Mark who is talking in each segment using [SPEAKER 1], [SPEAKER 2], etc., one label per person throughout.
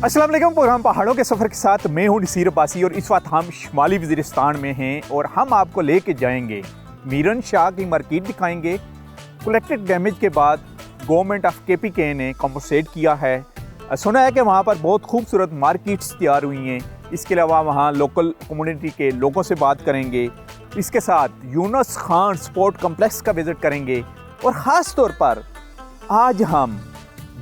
[SPEAKER 1] अस्सलाम वालेकुम। प्रोग्राम पहाड़ों के सफ़र के साथ मैं हूं नसीर अब्बासी और इस वक्त हम शुमाली वज़ीरिस्तान में हैं और हम आपको लेके जाएंगे मीरन शाह की मार्केट दिखाएंगे। कलेक्टेड डैमेज के बाद गवर्नमेंट ऑफ KPK ने कॉम्पनसेट किया है। सुना है कि वहाँ पर बहुत खूबसूरत मार्केट्स तैयार हुई हैं। इसके अलावा वहाँ लोकल कम्युनिटी के लोगों से बात करेंगे। इसके साथ यूनुस खान स्पोर्ट कम्प्लेक्स का विज़िट करेंगे और ख़ास तौर पर आज हम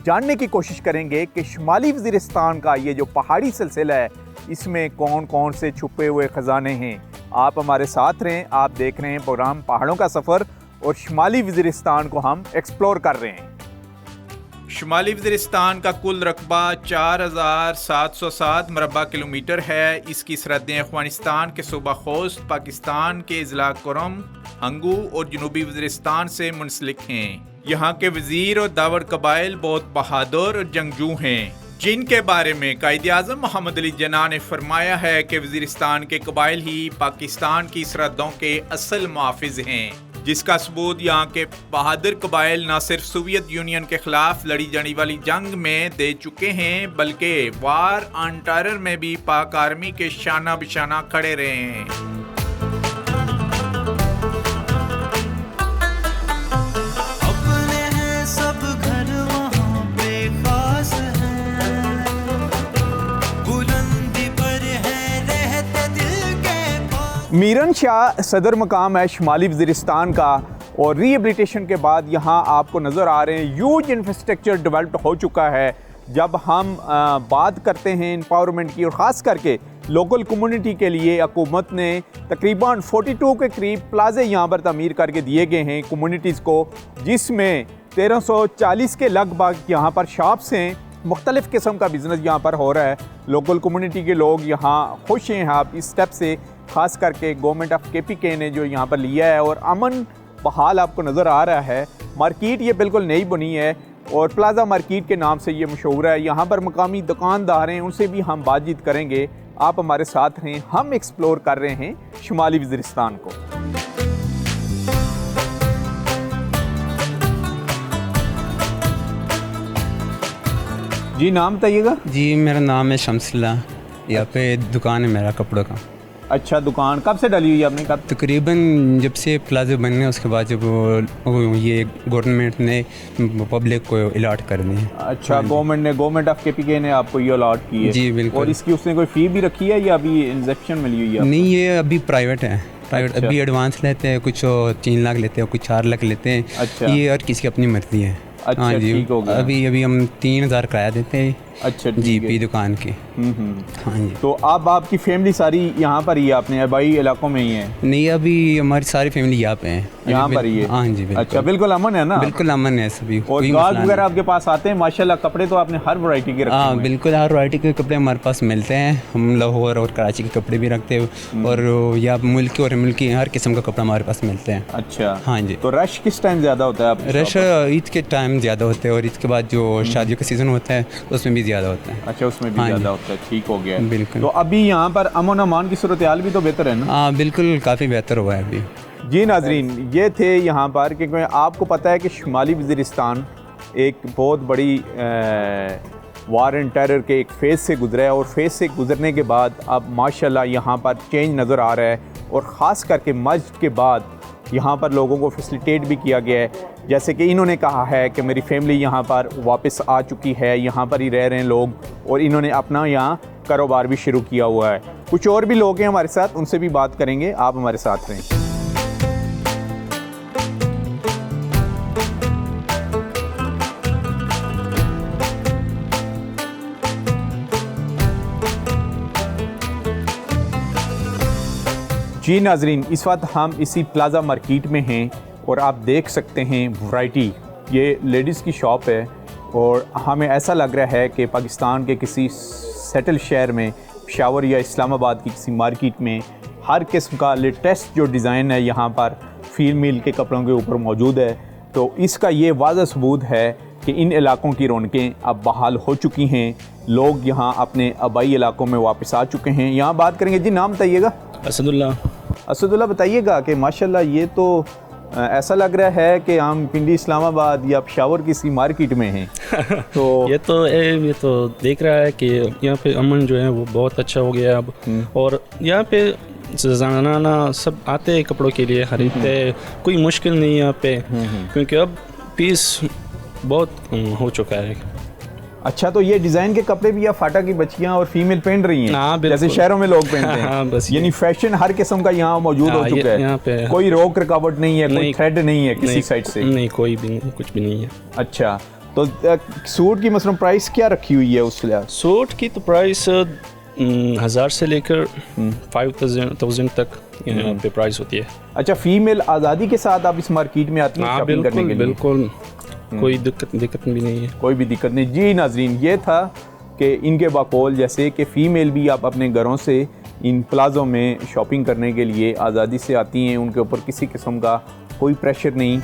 [SPEAKER 1] जानने की कोशिश करेंगे कि शुमाली वज़ीरिस्तान का ये जो पहाड़ी सिलसिला है इसमें कौन कौन से छुपे हुए ख़जाने हैं। आप हमारे साथ रहें। आप देख रहे हैं प्रोग्राम पहाड़ों का सफ़र और शुमाली वज़ीरिस्तान को हम एक्सप्लोर कर रहे हैं। शुमाली वज़ीरिस्तान का कुल रकबा 4707 मरबा किलोमीटर है। इसकी सरहदें अफ़गानिस्तान के सूबा खोस्त, पाकिस्तान के ज़िला कुरम, हंगू और जनूबी वज़ीरिस्तान से मुंसलिक हैं। यहाँ के वज़ीर और दावड़ कबाइल बहुत बहादुर और जंगजू हैं, जिनके बारे में कायद-ए-आज़म मोहम्मद अली जिन्ना ने फरमाया है कि वज़ीरिस्तान के कबाइल ही पाकिस्तान की सरहदों के असल मुहाफ़िज़ हैं, जिसका सबूत यहाँ के बहादुर कबाइल न सिर्फ सोवियत यूनियन के खिलाफ लड़ी जाने वाली जंग में दे चुके हैं, बल्कि वार ऑन टेरर में भी पाक आर्मी के शाना बिशाना खड़े रहे हैं। मीरन शाह सदर मकाम है शुमाली वज़ीरिस्तान का और रिहेबिलिटेशन के बाद यहाँ आपको नज़र आ रहे हैं ह्यूज इंफ्रास्ट्रक्चर डेवलप हो चुका है। जब हम बात करते हैं एम्पावरमेंट की और ख़ास करके लोकल कम्युनिटी के लिए हुकूमत ने तकरीबन 42 के करीब प्लाजे यहाँ पर तमीर करके दिए गए हैं कम्युनिटीज़ को, जिसमें 1340 के लगभग यहाँ पर शॉप्स हैं। मुख्तलिफ़ किस्म का बिज़नेस यहाँ पर हो रहा है। लोकल कम्युनिटी के लोग यहाँ खुश हैं आप इस स्टेप से, ख़ास करके गवर्नमेंट ऑफ KPK ने जो यहाँ पर लिया है और अमन बहाल आपको नज़र आ रहा है। मार्केट ये बिल्कुल नई बनी है और प्लाजा मार्केट के नाम से ये मशहूर है। यहाँ पर मकामी दुकानदार हैं, उनसे भी हम बातचीत करेंगे। आप हमारे साथ रहें। हम एक्सप्लोर कर रहे हैं शुमाली वज़ीरिस्तान को। जी नाम बताइएगा।
[SPEAKER 2] जी मेरा नाम है शमसुल्ला। यहाँ पे दुकान है मेरा कपड़ों का।
[SPEAKER 1] अच्छा, दुकान कब से डाली हुई है आपने? कब?
[SPEAKER 2] तकरीबन जब से प्लाजा बनने उसके बाद जब ये गवर्नमेंट ने पब्लिक को अलाट कर दी है।
[SPEAKER 1] अच्छा, गवर्नमेंट ऑफ KPK ने आपको ये अलाट की है? जी बिल्कुल। और इसकी उसने कोई फ़ी भी रखी है या अभी इंजेक्शन मिली हुई है? नहीं, ये
[SPEAKER 2] अभी प्राइवेट है। प्राइवेट। अच्छा। अभी एडवांस लेते हैं, कुछ 3 लाख लेते हैं, कुछ 4 लाख लेते हैं। अच्छा। ये और किसी की अपनी मर्जी है।
[SPEAKER 1] अच्छा, हाँ जी, ठीक हो गया।
[SPEAKER 2] अभी हम 3000 किराया देते हैं।
[SPEAKER 1] अच्छा,
[SPEAKER 2] GP दुकान की। हाँ जी।
[SPEAKER 1] तो अब आपकी फैमिली सारी यहाँ पर ही है, अपने आबाई इलाकों में ही है?
[SPEAKER 2] नहीं, अभी हमारी सारी फैमिली यहाँ पे है,
[SPEAKER 1] यहाँ पर ही है।
[SPEAKER 2] हाँ जी।
[SPEAKER 1] अच्छा, बिल्कुल अमन है ना?
[SPEAKER 2] बिल्कुल अमन है सभी।
[SPEAKER 1] और गाहक वगैरह आपके पास आते हैं? माशाल्लाह, कपड़े तो आपने हर वैरायटी के रखे हैं।
[SPEAKER 2] हाँ बिल्कुल, हर वैरायटी के कपड़े हमारे पास मिलते हैं। हम लाहौर और कराची के कपड़े भी रखते हैं और या मुल्की और मुल्की हर किस्म का कपड़ा हमारे पास मिलते हैं।
[SPEAKER 1] अच्छा,
[SPEAKER 2] हाँ जी।
[SPEAKER 1] तो रश किस टाइम ज़्यादा होता है?
[SPEAKER 2] रश ईद के टाइम ज़्यादा होता है और ईद के बाद जो शादियों का सीज़न होता है उसमें भी ज़्यादा होता है।
[SPEAKER 1] अच्छा, उसमें भी ज़्यादा होता है। ठीक हो गया।
[SPEAKER 2] बिल्कुल।
[SPEAKER 1] तो अभी यहाँ पर अमन अमान की सूरत हाल भी तो बेहतर है ना?
[SPEAKER 2] हाँ बिल्कुल, काफ़ी बेहतर हुआ है अभी।
[SPEAKER 1] जी नाजरीन, ये थे यहाँ पर, क्योंकि आपको पता है कि शुमाली वज़ीरिस्तान एक बहुत बड़ी वार एंड टेरर के एक फ़ेज़ से गुजरा है और फेज़ से गुजरने के बाद अब माशाल्लाह यहाँ पर चेंज नज़र आ रहा है और ख़ास करके मस्जिद के बाद यहाँ पर लोगों को फैसिलिटेट भी किया गया है। जैसे कि इन्होंने कहा है कि मेरी फैमिली यहाँ पर वापस आ चुकी है, यहाँ पर ही रह रहे हैं लोग और इन्होंने अपना यहाँ कारोबार भी शुरू किया हुआ है। कुछ और भी लोग हैं हमारे साथ, उनसे भी बात करेंगे। आप हमारे साथ रहें। जी नाजरीन, इस वक्त हम इसी प्लाजा मार्केट में हैं और आप देख सकते हैं वैरायटी। ये लेडीज़ की शॉप है और हमें ऐसा लग रहा है कि पाकिस्तान के किसी सेटल शहर में, पेशावर या इस्लामाबाद की किसी मार्केट में हर किस्म का लेटेस्ट जो डिज़ाइन है यहाँ पर फीमेल के कपड़ों के ऊपर मौजूद है। तो इसका ये वाज़ह सबूत है कि इन इलाकों की रौनकें अब बहाल हो चुकी हैं। लोग यहाँ अपने आबाई इलाकों में वापस आ चुके हैं। यहाँ बात करेंगे। जी नाम बताइएगा।
[SPEAKER 3] असदुल्ला।
[SPEAKER 1] असदुल्ला, बताइएगा कि माशाल्लाह ये तो ऐसा लग रहा है कि हम पिंडी इस्लामाबाद या पेशावर किसी मार्केट में हैं। तो
[SPEAKER 3] ये तो देख रहा है कि यहाँ पे अमन जो है वो बहुत अच्छा हो गया अब, और यहाँ पे ज़नाना सब आते हैं कपड़ों के लिए, खरीदते हैं, कोई मुश्किल नहीं है यहाँ पे, क्योंकि अब पीस बहुत हो चुका है।
[SPEAKER 1] अच्छा, तो ये डिज़ाइन के कपड़े भी या फाटा की बच्चियां और फीमेल पहन रही हैं?
[SPEAKER 3] हाँ,
[SPEAKER 1] जैसे शहरों में लोग पहनते हैं।
[SPEAKER 3] हाँ, बस
[SPEAKER 1] यानी फैशन हर किस्म का यहाँ मौजूद हो चुका है।
[SPEAKER 3] यहाँ पे
[SPEAKER 1] कोई रोक रुकावट नहीं है, कोई थ्रेड नहीं है किसी साइड से?
[SPEAKER 3] नहीं, कोई भी नहीं, कुछ भी नहीं है।
[SPEAKER 1] अच्छा, तो सूट की मसलन प्राइस क्या रखी हुई है उस लिहाज?
[SPEAKER 3] सूट की तो प्राइस 1000 से लेकर 5000 तक यहाँ पे प्राइस होती है।
[SPEAKER 1] अच्छा, फीमेल आज़ादी के साथ आप इस मार्केट में आती हैं शॉपिंग करने के लिए?
[SPEAKER 3] बिल्कुल, कोई दिक्कत भी नहीं है।
[SPEAKER 1] कोई भी दिक्कत नहीं। जी नाजरीन, ये था कि इनके बाकौल जैसे कि फ़ीमेल भी आप अपने घरों से इन प्लाज़ों में शॉपिंग करने के लिए आज़ादी से आती हैं, उनके ऊपर किसी किस्म का कोई प्रेशर नहीं।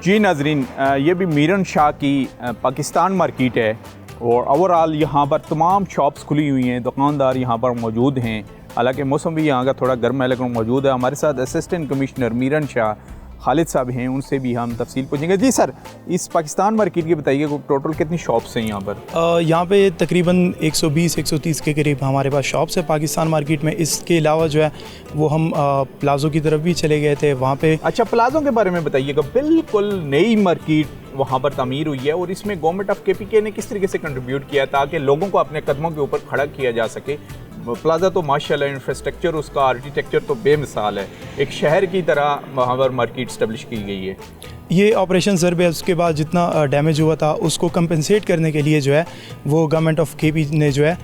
[SPEAKER 1] जी नाजरीन, ये भी मीरन शाह की पाकिस्तान मार्केट है और ओवरऑल यहाँ पर तमाम शॉप्स खुली हुई हैं, दुकानदार यहाँ पर मौजूद हैं। हालांकि मौसम भी यहाँ का थोड़ा गर्म है लेकिन मौजूद है। हमारे साथ असिस्टेंट कमिश्नर मीरन शाह खालिद साहब हैं, उनसे भी हम तफसील पूछेंगे। जी सर, इस पाकिस्तान मार्केट की बताइए टोटल कितनी शॉप्स हैं यहाँ पर?
[SPEAKER 4] यहाँ पे तकरीबन 120-130 के करीब हमारे पास शॉप्स है पाकिस्तान मार्केट में। इसके अलावा जो है वो हम प्लाज़ो की तरफ भी चले गए थे वहाँ पे।
[SPEAKER 1] अच्छा, प्लाज़ो के बारे में बताइएगा। बिल्कुल नई मार्केट वहाँ पर तामीर हुई है और इसमें गवर्नमेंट ऑफ KPK ने किस तरीके से कंट्रीब्यूट किया ताकि लोगों को अपने कदमों के ऊपर खड़ा किया जा सके। प्लाज़ा तो माशाल्लाह इंफ्रास्ट्रक्चर, उसका आर्किटेक्चर तो बेमिसाल है, एक शहर की तरह वहाँ पर मार्केट स्टैब्लिश की गई है।
[SPEAKER 4] ये ऑपरेशन ज़रबे उसके बाद जितना डैमेज हुआ था उसको कंपनसेट करने के लिए जो है वो गवर्नमेंट ऑफ KP ने जो है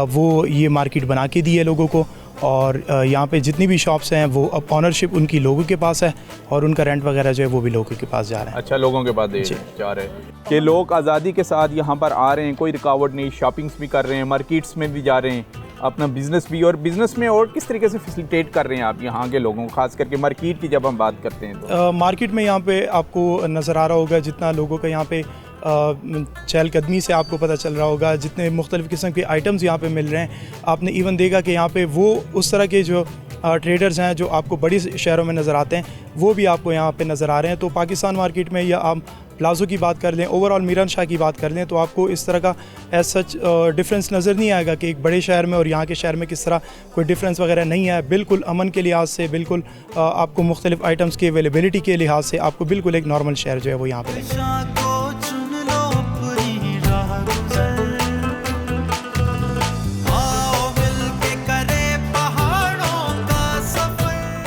[SPEAKER 4] वो ये मार्केट बना के दी है लोगों को। और यहाँ पे जितनी भी शॉप्स हैं वो अब ऑनरशिप उनकी लोगों के पास है और उनका रेंट वगैरह जो है वो भी लोगों के पास जा रहा है।
[SPEAKER 1] अच्छा, लोगों के पास जा रहे हैं कि लोग आज़ादी के साथ यहाँ पर आ रहे हैं, कोई रुकावट नहीं, शॉपिंग्स भी कर रहे हैं, मार्केट्स में भी जा रहे हैं, अपना बिज़नेस भी। और बिज़नेस में और किस तरीके से फैसिलिटेट कर रहे हैं आप यहाँ के लोगों को, खास करके मार्केट की जब हम बात करते हैं तो?
[SPEAKER 4] मार्केट में यहाँ पे आपको नज़र आ रहा होगा जितना लोगों का यहाँ पे चहलकदमी से आपको पता चल रहा होगा, जितने मुख्तलिफ़ किस्म के आइटम्स यहाँ पे मिल रहे हैं। आपने इवन देखा कि यहाँ पे वो उस तरह के जो ट्रेडर्स हैं जो आपको बड़ी शहरों में नज़र आते हैं वो भी आपको यहाँ पे नज़र आ रहे हैं। तो पाकिस्तान मार्केट में या आप प्लाज़ो की बात कर लें, ओवरऑल मीरन शाह की बात कर लें, तो आपको इस तरह का एज सच डिफरेंस नज़र नहीं आएगा कि एक बड़े शहर में और यहाँ के शहर में किस तरह कोई डिफरेंस वगैरह नहीं है। बिल्कुल अमन के लिहाज से, बिल्कुल आपको मुख्तलिफ़ आइटम्स की अवेलेबिलिटी के लिहाज से आपको बिल्कुल एक नॉर्मल शहर जो है वो यहाँ पर।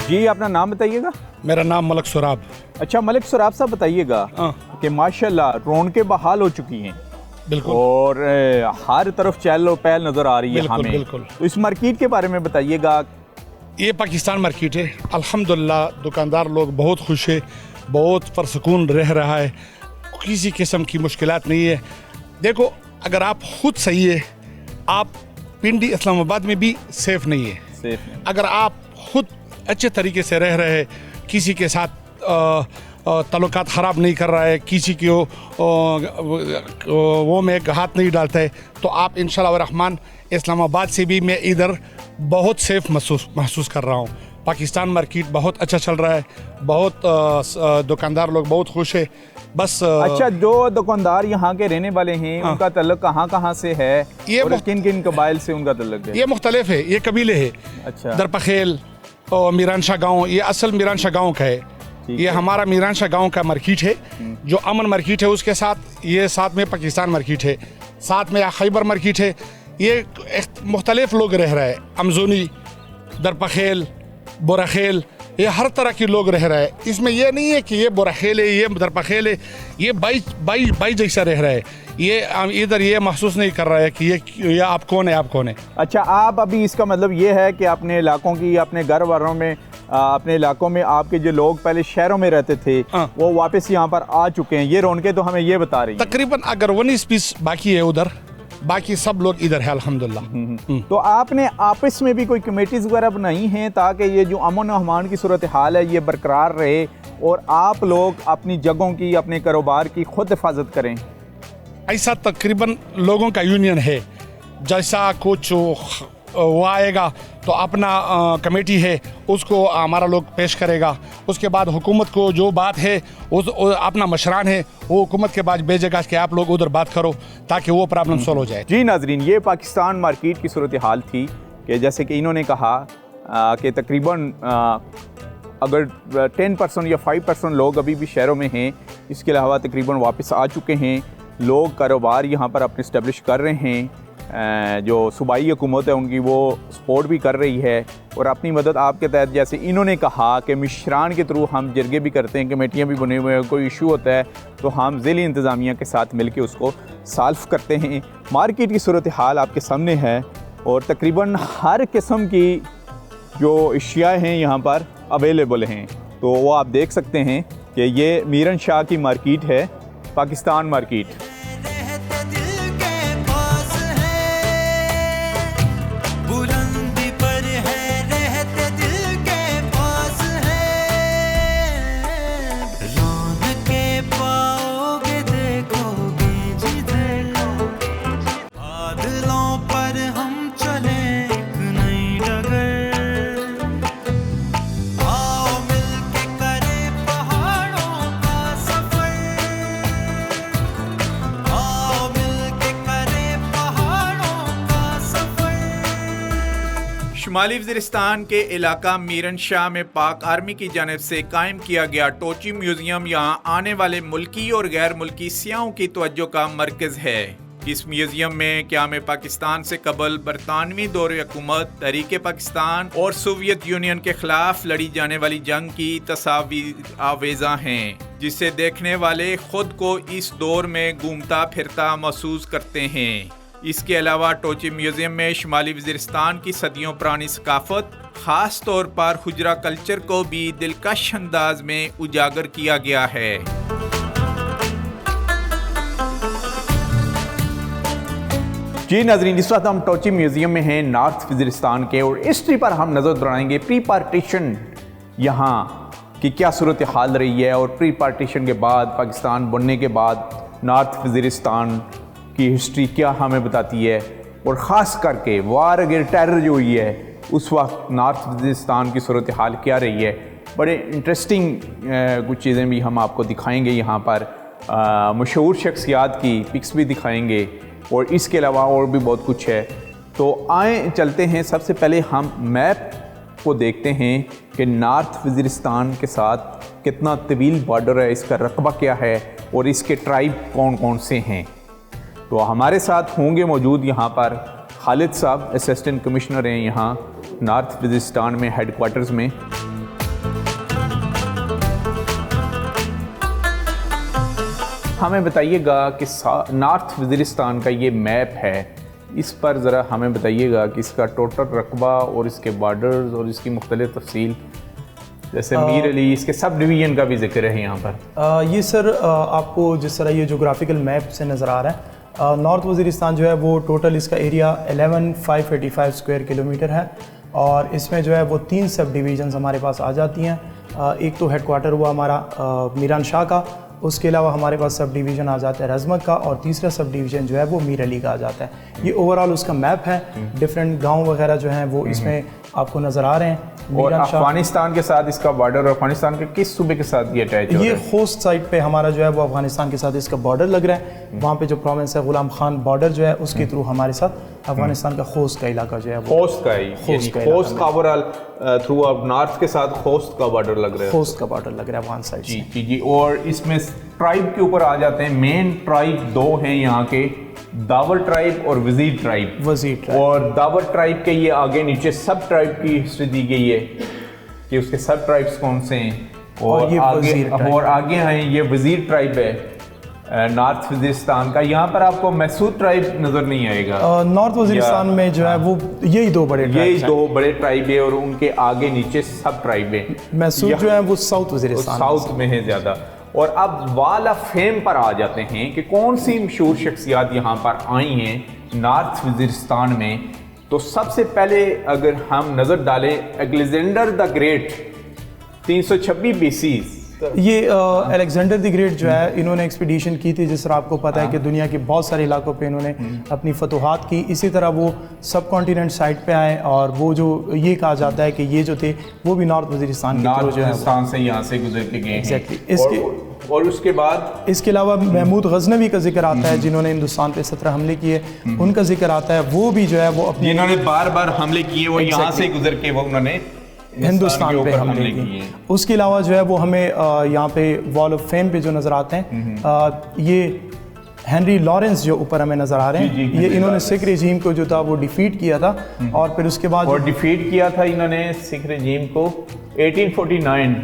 [SPEAKER 1] जी, अपना नाम बताइएगा।
[SPEAKER 5] मेरा नाम मलिक सुराब।
[SPEAKER 1] अच्छा, मलिक सुराब साहब बताइएगा कि माशाल्लाह रौनकें बहाल हो चुकी हैं।
[SPEAKER 5] बिल्कुल।
[SPEAKER 1] और हर तरफ चहल पहल नज़र आ रही है हमें।
[SPEAKER 5] बिल्कुल।
[SPEAKER 1] तो इस मार्केट के बारे में बताइएगा।
[SPEAKER 5] ये पाकिस्तान मार्केट है, अल्हम्दुलिल्लाह दुकानदार लोग बहुत खुश है, बहुत परसकून रह रहा है, किसी किस्म की मुश्किलात नहीं है। देखो, अगर आप खुद सही है, आप पिंडी इस्लामाबाद में भी सेफ़ नहीं है। अगर आप खुद अच्छे तरीके से रह रहे हैं, किसी के साथ ताल्लुकात ख़राब नहीं कर रहा है, किसी की वो में हाथ नहीं डालता है, तो आप इंशाअल्लाह रहमान इस्लामाबाद से भी मैं इधर बहुत सेफ़ महसूस कर रहा हूँ। पाकिस्तान मार्केट बहुत अच्छा चल रहा है, बहुत दुकानदार लोग बहुत खुश है। बस
[SPEAKER 1] अच्छा, जो दुकानदार यहाँ के रहने वाले हैं उनका तल्लुक कहाँ से है? ये किन कबाइल से उनका तल्लुक है?
[SPEAKER 5] ये मुख्तलिफ है, ये कबीले है।
[SPEAKER 1] अच्छा,
[SPEAKER 5] दरपखेल और मीरान शाह गाँव, ये असल मीरान शाह गाँव का है। ये हमारा मीरान शाह गाँव का मार्केट है जो अमन मार्केट है, उसके साथ ये साथ में पाकिस्तान मार्केट है, साथ में खैबर मार्केट है। ये मुख्तलिफ लोग रह रहे हैं, अमजोनी, दरपखेल, बोराखेल, ये हर तरह के लोग रह रहे हैं। इसमें ये नहीं है कि ये बोराखेल है, ये दरपखेल है, ये बाई जैसा रह रहा है। ये इधर ये महसूस नहीं कर रहा है कि ये आप कौन है, आप कौन है।
[SPEAKER 1] अच्छा, आप अभी इसका मतलब ये है कि अपने इलाकों की, अपने घर वालों में, अपने इलाकों में आपके जो लोग पहले शहरों में रहते थे वो वापस यहाँ पर आ चुके हैं, ये रौनकें तो हमें ये बता रही हैं।
[SPEAKER 5] तकरीबन अगर 19 पीस बाकी है उधर, बाकी सब लोग इधर है अल्हम्दुलिल्लाह।
[SPEAKER 1] तो आपने आपस में भी कोई कमेटीज़ वगैरह बनाई हैं ताकि ये जो अमन और अमान की सूरत हाल है ये बरकरार रहे और आप लोग अपनी जगहों की, अपने कारोबार की खुद हिफाजत करें?
[SPEAKER 5] ऐसा तकरीबन लोगों का यूनियन है, जैसा कुछ वो आएगा तो अपना कमेटी है उसको हमारा लोग पेश करेगा, उसके बाद हुकूमत को जो बात है उस अपना मशरान है वो हुकूमत के पास भेजेगा कि आप लोग उधर बात करो ताकि वो प्रॉब्लम सॉल्व हो जाए।
[SPEAKER 1] जी नाजरीन, ये पाकिस्तान मार्केट की सूरत हाल थी कि जैसे कि इन्होंने कहा कि तकरीबन अगर 10% या 5% लोग अभी भी शहरों में हैं, इसके अलावा तकरीबन वापस आ चुके हैं। लोग कारोबार यहाँ पर अपने इस्टेब्लिश कर रहे हैं, जो सूबाई हुकूमत है उनकी वो सपोर्ट भी कर रही है और अपनी मदद आपके तहत, जैसे इन्होंने कहा कि मिशरान के थ्रू हम जरगे भी करते हैं, कमेटियाँ भी बने हुए हैं, कोई इशू होता है तो हम ज़िली इंतज़ामिया के साथ मिल के उसको सॉल्व करते हैं। मार्केट की सूरत हाल आपके सामने है और तकरीबन हर किस्म की जो अशिया हैं यहाँ पर अवेलेबल हैं, तो वो आप देख सकते हैं कि ये मीरन शाह की मार्केट है, पाकिस्तान मार्केट। शुमाली वज़ीरिस्तान के इलाका मीरन शाह में पाक आर्मी की जानिब से कायम किया गया टोची म्यूजियम यहाँ आने वाले मुल्की और गैर मुल्की सियाहों की तवज्जो का मरकज़ है। इस म्यूजियम में क़याम पाकिस्तान से कबल बरतानवी दौर हुकूमत, तहरीक पाकिस्तान और सोवियत यूनियन के खिलाफ लड़ी जाने वाली जंग की तस्वीर आवेज़ा हैं, जिससे देखने वाले खुद को इस दौर में घूमता फिरता महसूस करते हैं। इसके अलावा टोची म्यूजियम में शुमाली वज़ीरिस्तान की सदियों पुरानी सकाफत, ख़ास तौर पर हुजरा कल्चर को भी दिलकश अंदाज में उजागर किया गया है। जी नाज़रीन, इस वक्त हम टोची म्यूजियम में हैं नॉर्थ वज़ीरिस्तान के और हिस्ट्री पर हम नज़र दौड़ाएंगे। प्री पार्टीशन यहाँ की क्या सूरत हाल रही है और प्री पार्टीशन के बाद, पाकिस्तान बनने के बाद नॉर्थ वज़ीरिस्तान की हिस्ट्री क्या हमें बताती है और ख़ास करके वार अगेंस्ट टेरर जो हुई है उस वक्त नॉर्थ वज़ीरिस्तान की सूरत हाल क्या रही है। बड़े इंटरेस्टिंग कुछ चीज़ें भी हम आपको दिखाएंगे यहाँ पर, मशहूर शख्सियात की पिक्स भी दिखाएंगे और इसके अलावा और भी बहुत कुछ है। तो आए चलते हैं, सबसे पहले हम मैप को देखते हैं कि नॉर्थ वज़ीरिस्तान के साथ कितना तवील बॉर्डर है, इसका रकबा क्या है और इसके ट्राइब कौन कौन से हैं। तो हमारे साथ होंगे मौजूद यहाँ पर खालिद साहब, असिस्टेंट कमिश्नर हैं यहाँ नॉर्थ वज़ीरिस्तान में हेडक्वार्टर्स में। हमें बताइएगा कि नॉर्थ वज़ीरिस्तान का ये मैप है, इस पर ज़रा हमें बताइएगा कि इसका टोटल रकबा और इसके बॉर्डर्स और इसकी मुख्तलिफ तफसील, जैसे मीर अली, इसके सब डिवीज़न का भी जिक्र है यहाँ पर।
[SPEAKER 4] ये सर आपको जिस तरह ये जोग्राफिकल मैप से नज़र आ रहा है, नॉर्थ वज़ीरिस्तान जो है वो टोटल इसका एरिया 11,585 स्क्वायर किलोमीटर है और इसमें जो है वो 3 सब डिवीज़न्स हमारे पास आ जाती हैं। एक तो हेडक्वार्टर हुआ हमारा मीरान शाह का, उसके अलावा हमारे पास सब डिवीज़न आ जाता है रज़मत का और तीसरा सब डिवीज़न जो है वो मीर अली का आ जाता है। ये ओवरऑल उसका मैप है। डिफरेंट गांव वगैरह जो हैं वो इसमें आपको नज़र आ रहे हैं।
[SPEAKER 1] और अफगानिस्तान के साथ इसका बॉर्डर, अफगानिस्तान के किस सूबे के साथ ये अटैच है?
[SPEAKER 4] ये होस्ट साइड पे हमारा जो है वो अफगानिस्तान के साथ इसका बॉर्डर लग रहा है। वहाँ पे जो प्रोविंस है गुलाम खान बॉर्डर जो है उसके थ्रू हमारे साथ अफगानिस्तान का खोस्त का इलाका जो है वो
[SPEAKER 1] खोस्त का ही, खोस्त का ओवरऑल थ्रू अब नॉर्थ के साथ खोस्त का बॉर्डर लग रहा है।
[SPEAKER 4] खोस्त का बॉर्डर लग रहा है अफगान साइड
[SPEAKER 1] जी जी जी। और इसमें ट्राइब के ऊपर आ जाते हैं। मेन ट्राइब 2 हैं यहाँ के, दावर ट्राइब और वजीर ट्राइब। और दावर ट्राइब के ये आगे नीचे सब ट्राइब की हिस्ट्री दी गई है कि उसके सब ट्राइब्स कौन से हैं और आगे हैं ये वजीर ट्राइब है नॉर्थ वज़ीरिस्तान का। यहाँ पर आपको मैसूर ट्राइब नज़र नहीं आएगा।
[SPEAKER 4] नॉर्थ वज़ीरिस्तान में जो है वो यही दो बड़े ट्राइब है और उनके आगे नीचे सब ट्राइब है। मैसूर जो है वो साउथ वज़ीरिस्तान,
[SPEAKER 1] साउथ में है ज़्यादा। और अब वाल ऑफ फेम पर आ जाते हैं कि कौन सी मशहूर शख्सियात यहाँ पर आई हैं नॉर्थ वज़ीरिस्तान में, तो सबसे पहले अगर हम नज़र डालें अलेक्जेंडर द ग्रेट 326 BC,
[SPEAKER 4] ये अलेक्जेंडर द ग्रेट जो है इन्होंने एक्सपीडिशन की थी, जिस तरह आपको पता है कि दुनिया के बहुत सारे इलाकों पे इन्होंने अपनी फतूहात की। इसी तरह वो सब कॉन्टिनेंट साइड पे आए और वो जो ये कहा जाता है कि ये जो थे वो भी नॉर्थ वज़ीरिस्तान के थ्रू जो है
[SPEAKER 1] से यहाँ से गुजर के गए
[SPEAKER 4] Exactly.
[SPEAKER 1] और उसके बाद
[SPEAKER 4] इसके अलावा महमूद गजनवी का जिक्र आता है जिन्होंने हिंदुस्तान पे 17 हमले किए, उनका जिक्र आता है। वो भी जो है वो अपने
[SPEAKER 1] जिन्होंने बार बार हमले किए, वो यहाँ से गुजर के वो उन्होंने
[SPEAKER 4] हिंदुस्तान पे हमले किए। उसके अलावा जो है वो हमें यहाँ पे वॉल ऑफ फेम पे जो नज़र आते हैं, ये हेनरी लॉरेंस जो ऊपर हमें नज़र आ रहे हैं, ये इन्होंने सिख रजीम को जो था वो डिफीट किया था। और फिर उसके बाद
[SPEAKER 1] और डिफीट किया था इन्होंने सिख रजीम को 1849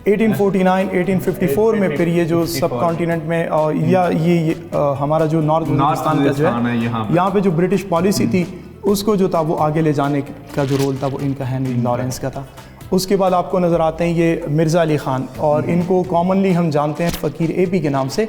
[SPEAKER 4] 1854 में। फिर ये जो सब कॉन्टिनेंट में या ये हमारा जो नॉर्थ वज़ीरिस्तान का जो है यहाँ पे जो ब्रिटिश पॉलिसी थी उसको जो था वो आगे ले जाने का जो रोल था वो इनका हेनरी लॉरेंस का था। उसके बाद आपको नज़र आते हैं ये मिर्ज़ा अली ख़ान, और इनको कॉमनली हम जानते हैं फ़कीर AP के नाम से।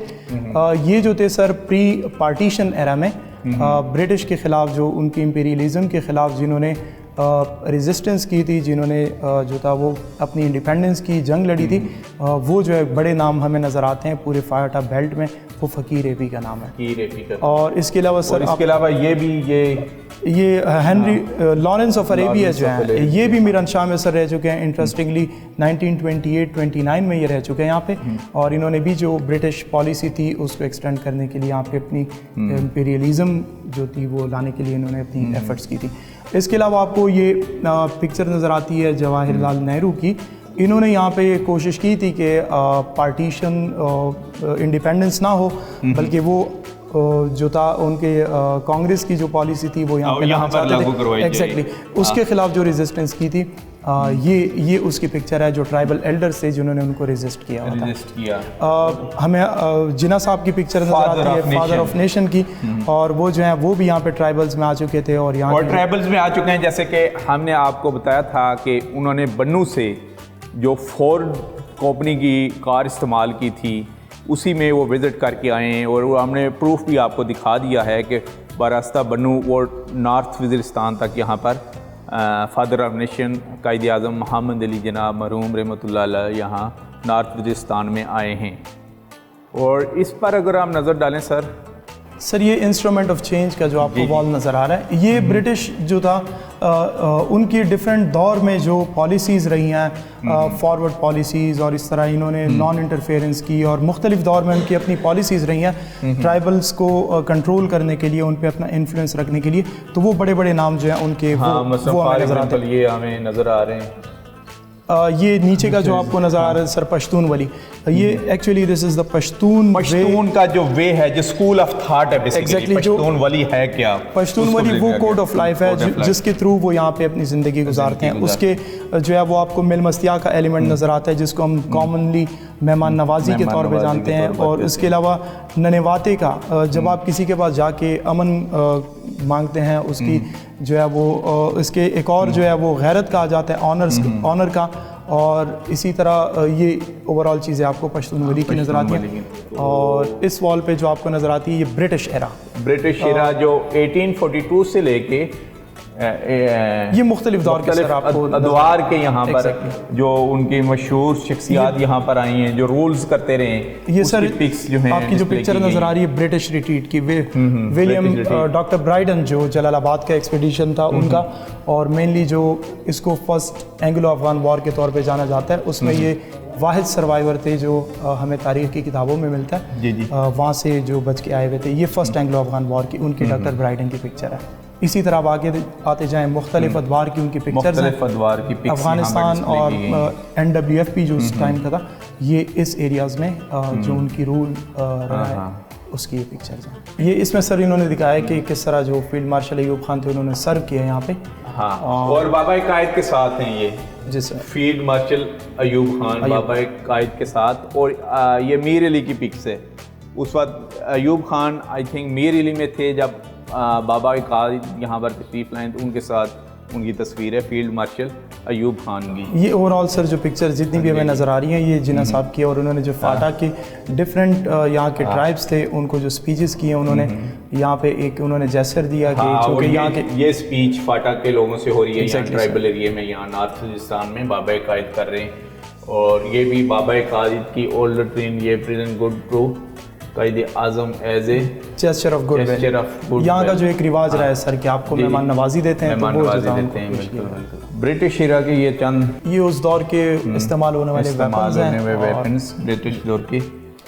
[SPEAKER 4] ये जो थे सर प्री पार्टीशन एरा में ब्रिटिश के ख़िलाफ़, जो उनकी इंपीरियलिज़म के ख़िलाफ़ जिन्होंने रेजिस्टेंस की थी, जिन्होंने जो था वो अपनी इंडिपेंडेंस की जंग लड़ी थी, वो जो है बड़े नाम हमें नज़र आते हैं पूरे फायटा बेल्ट में, वो फ़कीर AP का नाम है।
[SPEAKER 1] फ़कीर AP का।
[SPEAKER 4] और इसके अलावा सर
[SPEAKER 1] इसके अलावा ये भी
[SPEAKER 4] ये हेनरी लॉरेंस ऑफ अरेबिया जो है, ये भी मीरानशाह में सर रह चुके हैं। इंटरेस्टिंगली 1928-29 में ये रह चुके हैं यहाँ पे, और इन्होंने भी जो ब्रिटिश पॉलिसी थी उसको एक्सटेंड करने के लिए यहाँ पे अपनी इंपीरियलिज़म जो थी वो लाने के लिए इन्होंने अपनी एफर्ट्स की थी। इसके अलावा आपको ये पिक्चर नज़र आती है जवाहरलाल नेहरू की। इन्होंने यहाँ पे कोशिश की थी कि पार्टीशन इंडिपेंडेंस ना हो, बल्कि वो जो था उनके कांग्रेस की जो पॉलिसी थी वो यहाँ पर लागू करवाई। एग्जैक्टली, उसके खिलाफ जो रेजिस्टेंस की थी, ये उसकी पिक्चर है जो ट्राइबल एल्डर्स थे जिन्होंने उनको रेजिस्ट किया। हमें जिन्ना साहब की पिक्चर नजर आती है फादर ऑफ नेशन की, और वो जो है वो भी यहाँ पे ट्राइबल्स में आ चुके थे और यहाँ
[SPEAKER 1] ट्राइबल्स में आ चुके हैं। जैसे कि हमने आपको बताया था कि उन्होंने बन्नू से जो फोर्ड कंपनी की कार इस्तेमाल की थी उसी में वो विज़िट करके आए हैं, और वो हमने प्रूफ भी आपको दिखा दिया है कि बरास्ता बन्नू और नॉर्थ वज़ीरिस्तान तक यहाँ पर फादर ऑफ नेशन कायद आज़म मोहम्मद अली जनाब मरहूम रहमतुल्लाह अलैह यहाँ नॉर्थ वज़ीरिस्तान में आए हैं। और इस पर अगर हम नज़र डालें सर
[SPEAKER 4] ये इंस्ट्रूमेंट ऑफ चेंज का जो आपको वॉल नज़र आ रहा है, ये ब्रिटिश जो था उनकी डिफरेंट दौर में जो पॉलिसीज़ रही हैं, फॉरवर्ड पॉलिसीज़, और इस तरह इन्होंने नॉन इंटरफेरेंस की, और मुख्तलिफ दौर में उनकी अपनी पॉलिसीज़ रही हैं ट्राइबल्स को कंट्रोल करने के लिए, उन पर अपना इन्फ्लुएंस रखने के लिए। तो वो बड़े बड़े नाम जो हैं उनके वो हमें नज़र आते हैं।
[SPEAKER 1] ये हमें नज़र आ रहे हैं।
[SPEAKER 4] ये नीचे का जो आपको नज़र आ रहा है सर पश्तून वली, ये actually this is the Pashtun
[SPEAKER 1] का जो वे है, जो स्कूल ऑफ थॉट है बेसिकली।
[SPEAKER 4] Exactly,
[SPEAKER 1] पश्तून वली है क्या?
[SPEAKER 4] पश्तून वली वो कोड ऑफ लाइफ है जिसके थ्रू वो यहाँ पे अपनी ज़िंदगी गुजारते हैं। उसके जो है वो आपको मिलमस्तिया का एलिमेंट नज़र आता है, जिसको हम कॉमनली मेहमान नवाजी के तौर पे जानते हैं। और इसके अलावा ननेवाते का, जब आप किसी के पास जाके अमन मांगते हैं, उसकी जो है वो इसके एक और जो है वो गैरत कहा जाता है, ऑनर का। और इसी तरह ये ओवरऑल चीज़ें आपको पश्तून वली की नज़र आती हैं। और इस वॉल पे जो आपको नज़र आती है ये ब्रिटिश एरा
[SPEAKER 1] जो 1842 से लेके
[SPEAKER 4] ये मुख्तलिफ दौर के सर आपको
[SPEAKER 1] अदवार के यहाँ पर जो उनकी मशहूर शख्सियात यहाँ पर आई हैं, जो रूल्स करते रहे।
[SPEAKER 4] ये सर पिक्स जो हैं, आपकी जो पिक्चर नज़र आ रही है ब्रिटिश रिट्रीट की, विलियम डॉक्टर ब्राइडन जो जलालाबाद का एक्सपीडिशन था उनका, और मेनली जो इसको फर्स्ट एंग्लो अफगान वॉर के तौर पे जाना जाता है, उसमें ये वाहिद सर्वाइवर थे जो हमें तारीख़ की किताबों में मिलता है। वहाँ से जो बच के आए हुए थे, ये फर्स्ट एंग्लो अफगान वॉर की उनकी डॉक्टर ब्राइडन की पिक्चर है। इसी तरह आप आगे आते जाएँ, मुख्तलिफ अदवार की उनकी पिक्चर्स हैं। अफ़गानिस्तान और NWFP जो उस टाइम का था, ये इस एरियाज़ में जो उनकी रूल रहा है उसकी ये पिक्चर्स हैं। ये इसमें सर इन्होंने दिखाया कि किस तरह जो फील्ड मार्शल अयूब खान थे उन्होंने सर्व किया यहाँ पे।
[SPEAKER 1] और बाबा कायद के साथ हैं ये,
[SPEAKER 4] जी sir,
[SPEAKER 1] field marshal Ayub Khan बाबा कायद के साथ। और ये मीर अली की पिक्स है। उस वक्त अयूब खान आई थिंक मीर अली में थे जब बाबा कायद यहाँ पर तशरीफ़ लाएँ तो उनके साथ उनकी तस्वीर है, फील्ड मार्शल अयूब खान की।
[SPEAKER 4] ये ओवरऑल सर जो पिक्चर जितनी भी हमें नज़र आ रही हैं ये जिन्ना साहब की, और उन्होंने जो फाटा के डिफरेंट यहाँ के ट्राइब्स थे उनको जो स्पीचेस किए उन्होंने यहाँ पे एक उन्होंने जेस्चर दिया कि जो कि यहाँ के
[SPEAKER 1] ये स्पीच फाटा के लोगों से हो रही है यहाँ ट्राइबल एरिया में, यहाँ नॉर्थ वजिस्तान में बाबा कायद कर रहे हैं। और ये भी बाबा कायद की ओल्डर ट्रेन ये प्रेजेंट गुड प्रो Quaid Azam as a
[SPEAKER 4] gesture of good यहाँ का जो एक रिवाज रहा है सर कि आपको मेहमान नवाजी देते हैं,
[SPEAKER 1] मेहमान नवाजी देते हैं। बिल्कुल ब्रिटिश इरा के ये चंद
[SPEAKER 4] ये उस दौर के इस्तेमाल होने वाले
[SPEAKER 1] वेपन्स ब्रिटिश दौर के।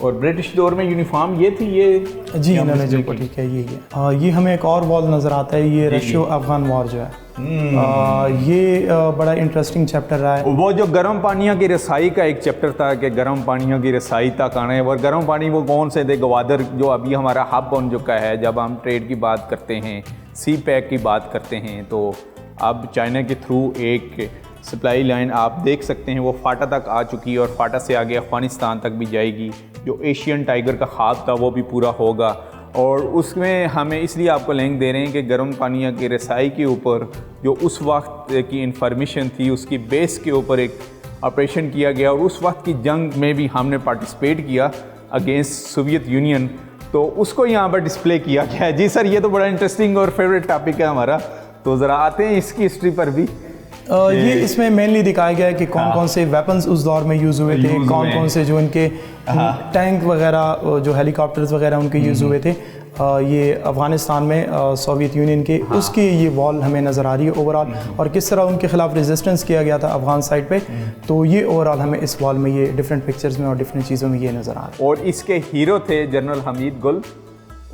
[SPEAKER 1] और ब्रिटिश दौर में यूनिफॉर्म ये थी, ये
[SPEAKER 4] जी इन्होंने जो ठीक है ये हमें एक और वॉल नज़र आता है, ये रशियो अफगान वॉर जो है ये बड़ा इंटरेस्टिंग चैप्टर रहा है।
[SPEAKER 1] वो जो गर्म पानियों की रसाई का एक चैप्टर था कि गर्म पानियों की रसाई तक आना है। और गर्म पानी वो कौन से थे, गवादर जो अभी हमारा हब बन चुका है। जब हम ट्रेड की बात करते हैं, सी पैक की बात करते हैं, तो अब चाइना के थ्रू एक सप्लाई लाइन आप देख सकते हैं वो फाटा तक आ चुकी है और फाटा से आगे अफ़गानिस्तान तक भी जाएगी। जो एशियन टाइगर का ख्वाब था वो भी पूरा होगा। और उसमें हमें इसलिए आपको लिंक दे रहे हैं कि गर्म पानियों की रसाई के ऊपर जो उस वक्त की इंफॉर्मेशन थी उसकी बेस के ऊपर एक ऑपरेशन किया गया और उस वक्त की जंग में भी हमने पार्टिसिपेट किया अगेंस्ट सोवियत यूनियन, तो उसको यहाँ पर डिस्प्ले किया गया है। जी सर, ये तो बड़ा इंटरेस्टिंग और फेवरेट टॉपिक है हमारा, तो ज़रा आते हैं इसकी हिस्ट्री पर भी।
[SPEAKER 4] ये इसमें मेनली दिखाया गया है कि कौन कौन से वेपन्स उस दौर में यूज़ हुए थे, कौन कौन से जो इनके टैंक वगैरह जो हेलीकॉप्टर्स वगैरह उनके यूज़ हुए थे। ये अफ़गानिस्तान में सोवियत यूनियन के उसकी ये वॉल हमें नज़र आ रही है ओवरऑल, और किस तरह उनके ख़िलाफ़ रेजिस्टेंस किया गया था अफ़गान साइड पे। तो ये ओवरऑल हमें इस वॉल में ये डिफरेंट पिक्चर्स में और डिफरेंट चीज़ों में ये नज़र आ रहा है।
[SPEAKER 1] और इसके हीरो थे जनरल हमीद गुल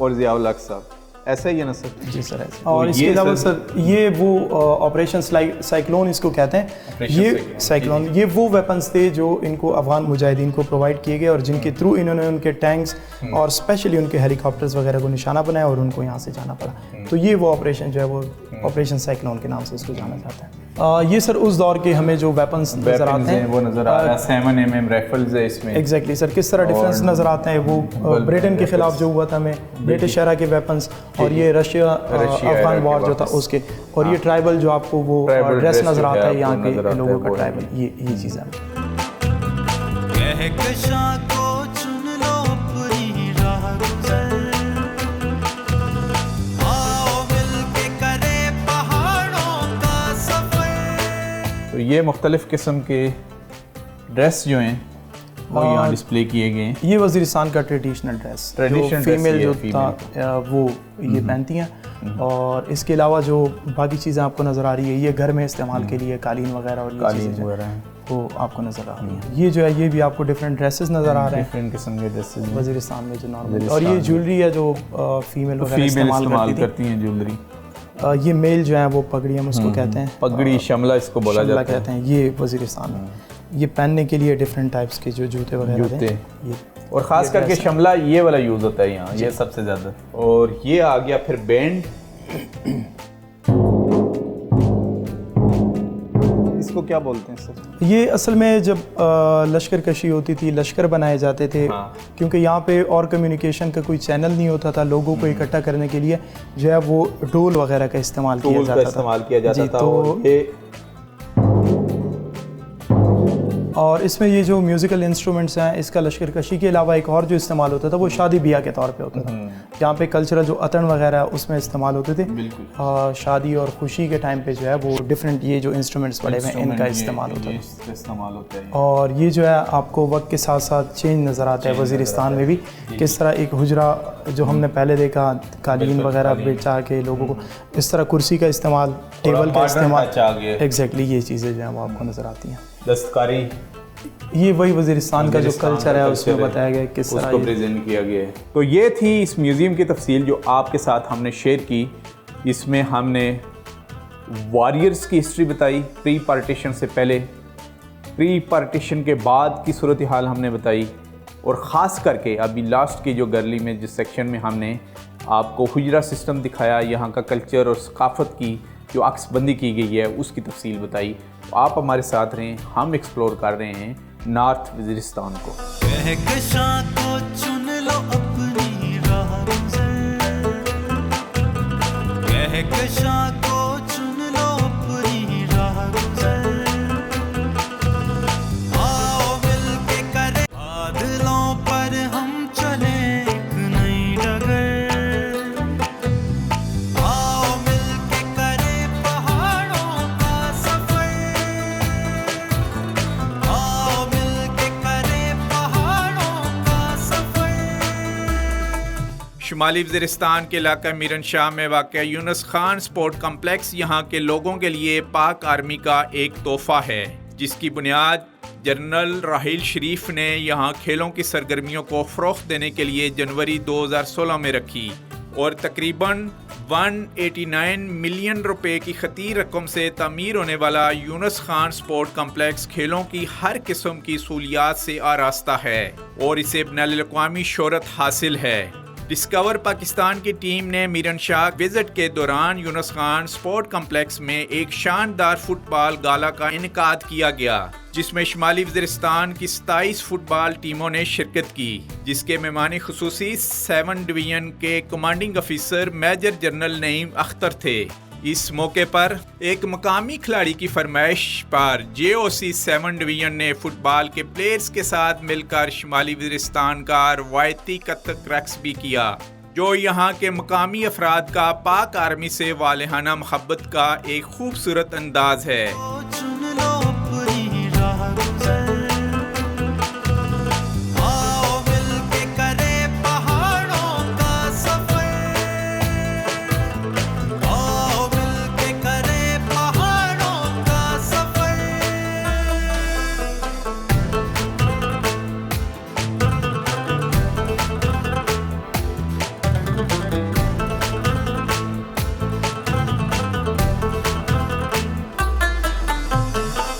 [SPEAKER 1] और ज़ियाउल हक साहब, ऐसा ही है ना सर?
[SPEAKER 4] जी सर ऐसा। और इसके अलावा सर ये वो ऑपरेशन साइक्लोन इसको कहते हैं, ये साइक्लोन ये वो वेपन्स थे जो इनको अफगान मुजाहिदीन को प्रोवाइड किए गए और जिनके थ्रू इन्होंने उनके टैंक्स और स्पेशली उनके हेलीकॉप्टर्स वगैरह को निशाना बनाया और उनको यहाँ से जाना पड़ा। तो ये वो ऑपरेशन जो है वो ऑपरेशन साइक्लोन के नाम से इसको जाना जाता है। ये सर उस दौर के हमें जो वेपन्स नज़र आते हैं
[SPEAKER 1] वो नज़र आ रहा है, 7mm राइफल्स है इसमें।
[SPEAKER 4] एग्जैक्टली सर, किस तरह डिफरेंस नज़र आता है वो ब्रिटेन के खिलाफ जो हुआ था हमें ब्रिटिश एरा के वेपन्स, और ये रशिया अफगान वॉर जो था उसके, और ये ट्राइबल जो आपको वो ड्रेस नज़र आता है यहाँ के लोगों का ट्राइबल, ये चीज़ें।
[SPEAKER 1] ये मुख्तलिफ़ किस्म के ड्रेस जो हैं वो यहाँ डिस्प्ले किए गए हैं।
[SPEAKER 4] ये वज़ीरिस्तान का ट्रेडिशनल ड्रेस, फीमेल जो था वो ये पहनती हैं। और इसके अलावा जो बाकी चीज़ें आपको नज़र आ रही है ये घर में इस्तेमाल के लिए कालीन वगैरह और ये चीज़ें वो आपको नज़र आ रही हैं। ये जो है ये भी आपको डिफरेंट ड्रेसेस नज़र आ रहे हैं,
[SPEAKER 1] डिफरेंट किस्म के ड्रेसेस
[SPEAKER 4] वज़ीरिस्तान में जो नॉर्मल। और ये ज्वेलरी है जो फीमेल वगैरह इस्तेमाल
[SPEAKER 1] करती हैं ज्वेलरी।
[SPEAKER 4] ये मेल जो है वो पगड़ी हम उसको कहते हैं,
[SPEAKER 1] पगड़ी शमला इसको बोला जाता है,
[SPEAKER 4] कहते हैं। ये वज़ीरिस्तान में ये पहनने के लिए डिफरेंट टाइप्स के जो जूते वगैरह हैं ये,
[SPEAKER 1] और ख़ास करके शमला ये वाला यूज़ होता है यहाँ, ये सबसे ज़्यादा। और ये आ गया फिर बैंड, इसको क्या बोलते हैं सर?
[SPEAKER 4] ये असल में जब लश्कर कशी होती थी, लश्कर बनाए जाते थे, क्योंकि यहाँ पे और कम्युनिकेशन का कोई चैनल नहीं होता था, लोगों को इकट्ठा करने के लिए जो है वो ढोल वगैरह का इस्तेमाल किया जाता था। और इसमें ये जो म्यूज़िकल इंस्ट्रूमेंट्स हैं इसका लश्कर कशी के अलावा एक और जो इस्तेमाल होता था वो शादी ब्याह के तौर पे होता था, जहाँ पे कल्चरल जो अतन वगैरह है उसमें इस्तेमाल होते थे। शादी और खुशी के टाइम पे जो है वो डिफरेंट ये जो इंस्ट्रूमेंट्स पड़े हुए हैं इनका इस्तेमाल होता है। और ये जो है आपको वक्त के साथ साथ चेंज नज़र आता है वज़ीरिस्तान में भी, किस तरह एक हुजरा जो हमने पहले देखा कालीन वगैरह बिछा के लोगों को, इस तरह कुर्सी का इस्तेमाल, टेबल का इस्तेमाल, एग्जैक्टली ये चीज़ें जो हैं वो आपको नज़र आती हैं।
[SPEAKER 1] दस्तकारी
[SPEAKER 4] ये वही वज़ीरिस्तान का जो कल्चर है उसमें बताया गया किस तरह
[SPEAKER 1] उसको प्रेजेंट किया गया है। तो ये थी इस म्यूज़ियम की तफसील जो आपके साथ हमने शेयर की। इसमें हमने वॉरियर्स की हिस्ट्री बताई, प्री पार्टीशन से पहले, प्री पार्टीशन के बाद की सूरत हाल हमने बताई, और ख़ास करके अभी लास्ट की जो गर्ली में जिस सेक्शन में हमने आपको हुजरा सिस्टम दिखाया, यहाँ का कल्चर और सकाफ़त की जो अक्सबंदी की गई है उसकी तफसील बताई। तो आप हमारे साथ रहें, हम एक्सप्लोर कर रहे हैं नॉर्थ वज़ीरिस्तान को।
[SPEAKER 6] कहकशां को चुन लो अपनी राह गुजर, आओ मिलके करें बादलों पर हम चले एक नई डगर, आओ मिलके करें पहाड़ों का सफर, आओ मिलके करें पहाड़ों का सफर।
[SPEAKER 1] शुमाली वज़ीरिस्तान के इलाका मीरन शाह में वाक़या यूनुस खान स्पोर्ट कम्प्लेक्स यहाँ के लोगों के लिए पाक आर्मी का एक तोहफ़ा है, जिसकी बुनियाद जनरल राहिल शरीफ ने यहाँ खेलों की सरगर्मियों को फ़रोग़ देने के लिए जनवरी 2016 में रखी और तकरीबन 189 मिलियन रुपए की खती रकम से तामीर होने वाला यूनुस खान स्पोर्ट कम्प्लेक्स खेलों की हर किस्म की सहूलियात से आरास्ता है और इसे बैनुल-अक़वामी शोहरत हासिल है। डिस्कवर पाकिस्तान की टीम ने मीरन शाह विजिट के दौरान यूनुस खान स्पोर्ट कम्प्लेक्स में एक शानदार फुटबॉल गाला का इनेकाद किया गया, जिसमें शुमाली वज़ीरिस्तान की 27 फुटबॉल टीमों ने शिरकत की, जिसके मेहमान खुसूसी 7 डिवीज़न के commanding officer major general Naeem Akhtar थे। इस मौके पर एक मकामी खिलाड़ी की फरमाइश पर JOC 7 डिवीज़न ने फुटबॉल के प्लेयर्स के साथ मिलकर शुमाली वज़ीरिस्तान का रवायती कत्ल रक्स भी किया, जो यहाँ के मकामी अफराद का पाक आर्मी से वालिहाना मोहब्बत का एक खूबसूरत अंदाज है।
[SPEAKER 6] चुन लो अपनी राह गुजर, आओ मिलके करें पहाड़ों का सफर, आओ मिलके करें पहाड़ों का सफर।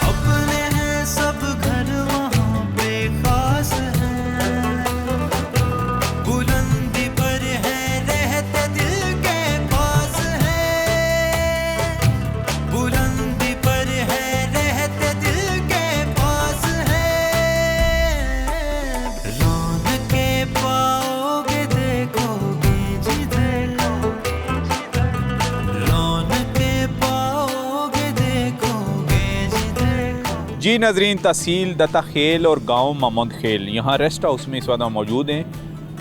[SPEAKER 6] अपने हैं सब घर वहाँ पे खास हैं, बुलंदी पर है रहते दिल के पास है, बुलंदी पर है रहते दिल के पास है, रौनके पाओगे देखोगे जिधर, रौनके पाओगे देखोगे जिधर।
[SPEAKER 1] जी नाजरीन, तहसील दत्ता खेल और गांव मामूद खेल यहाँ रेस्ट हाउस में इस वक्त हम मौजूद हैं।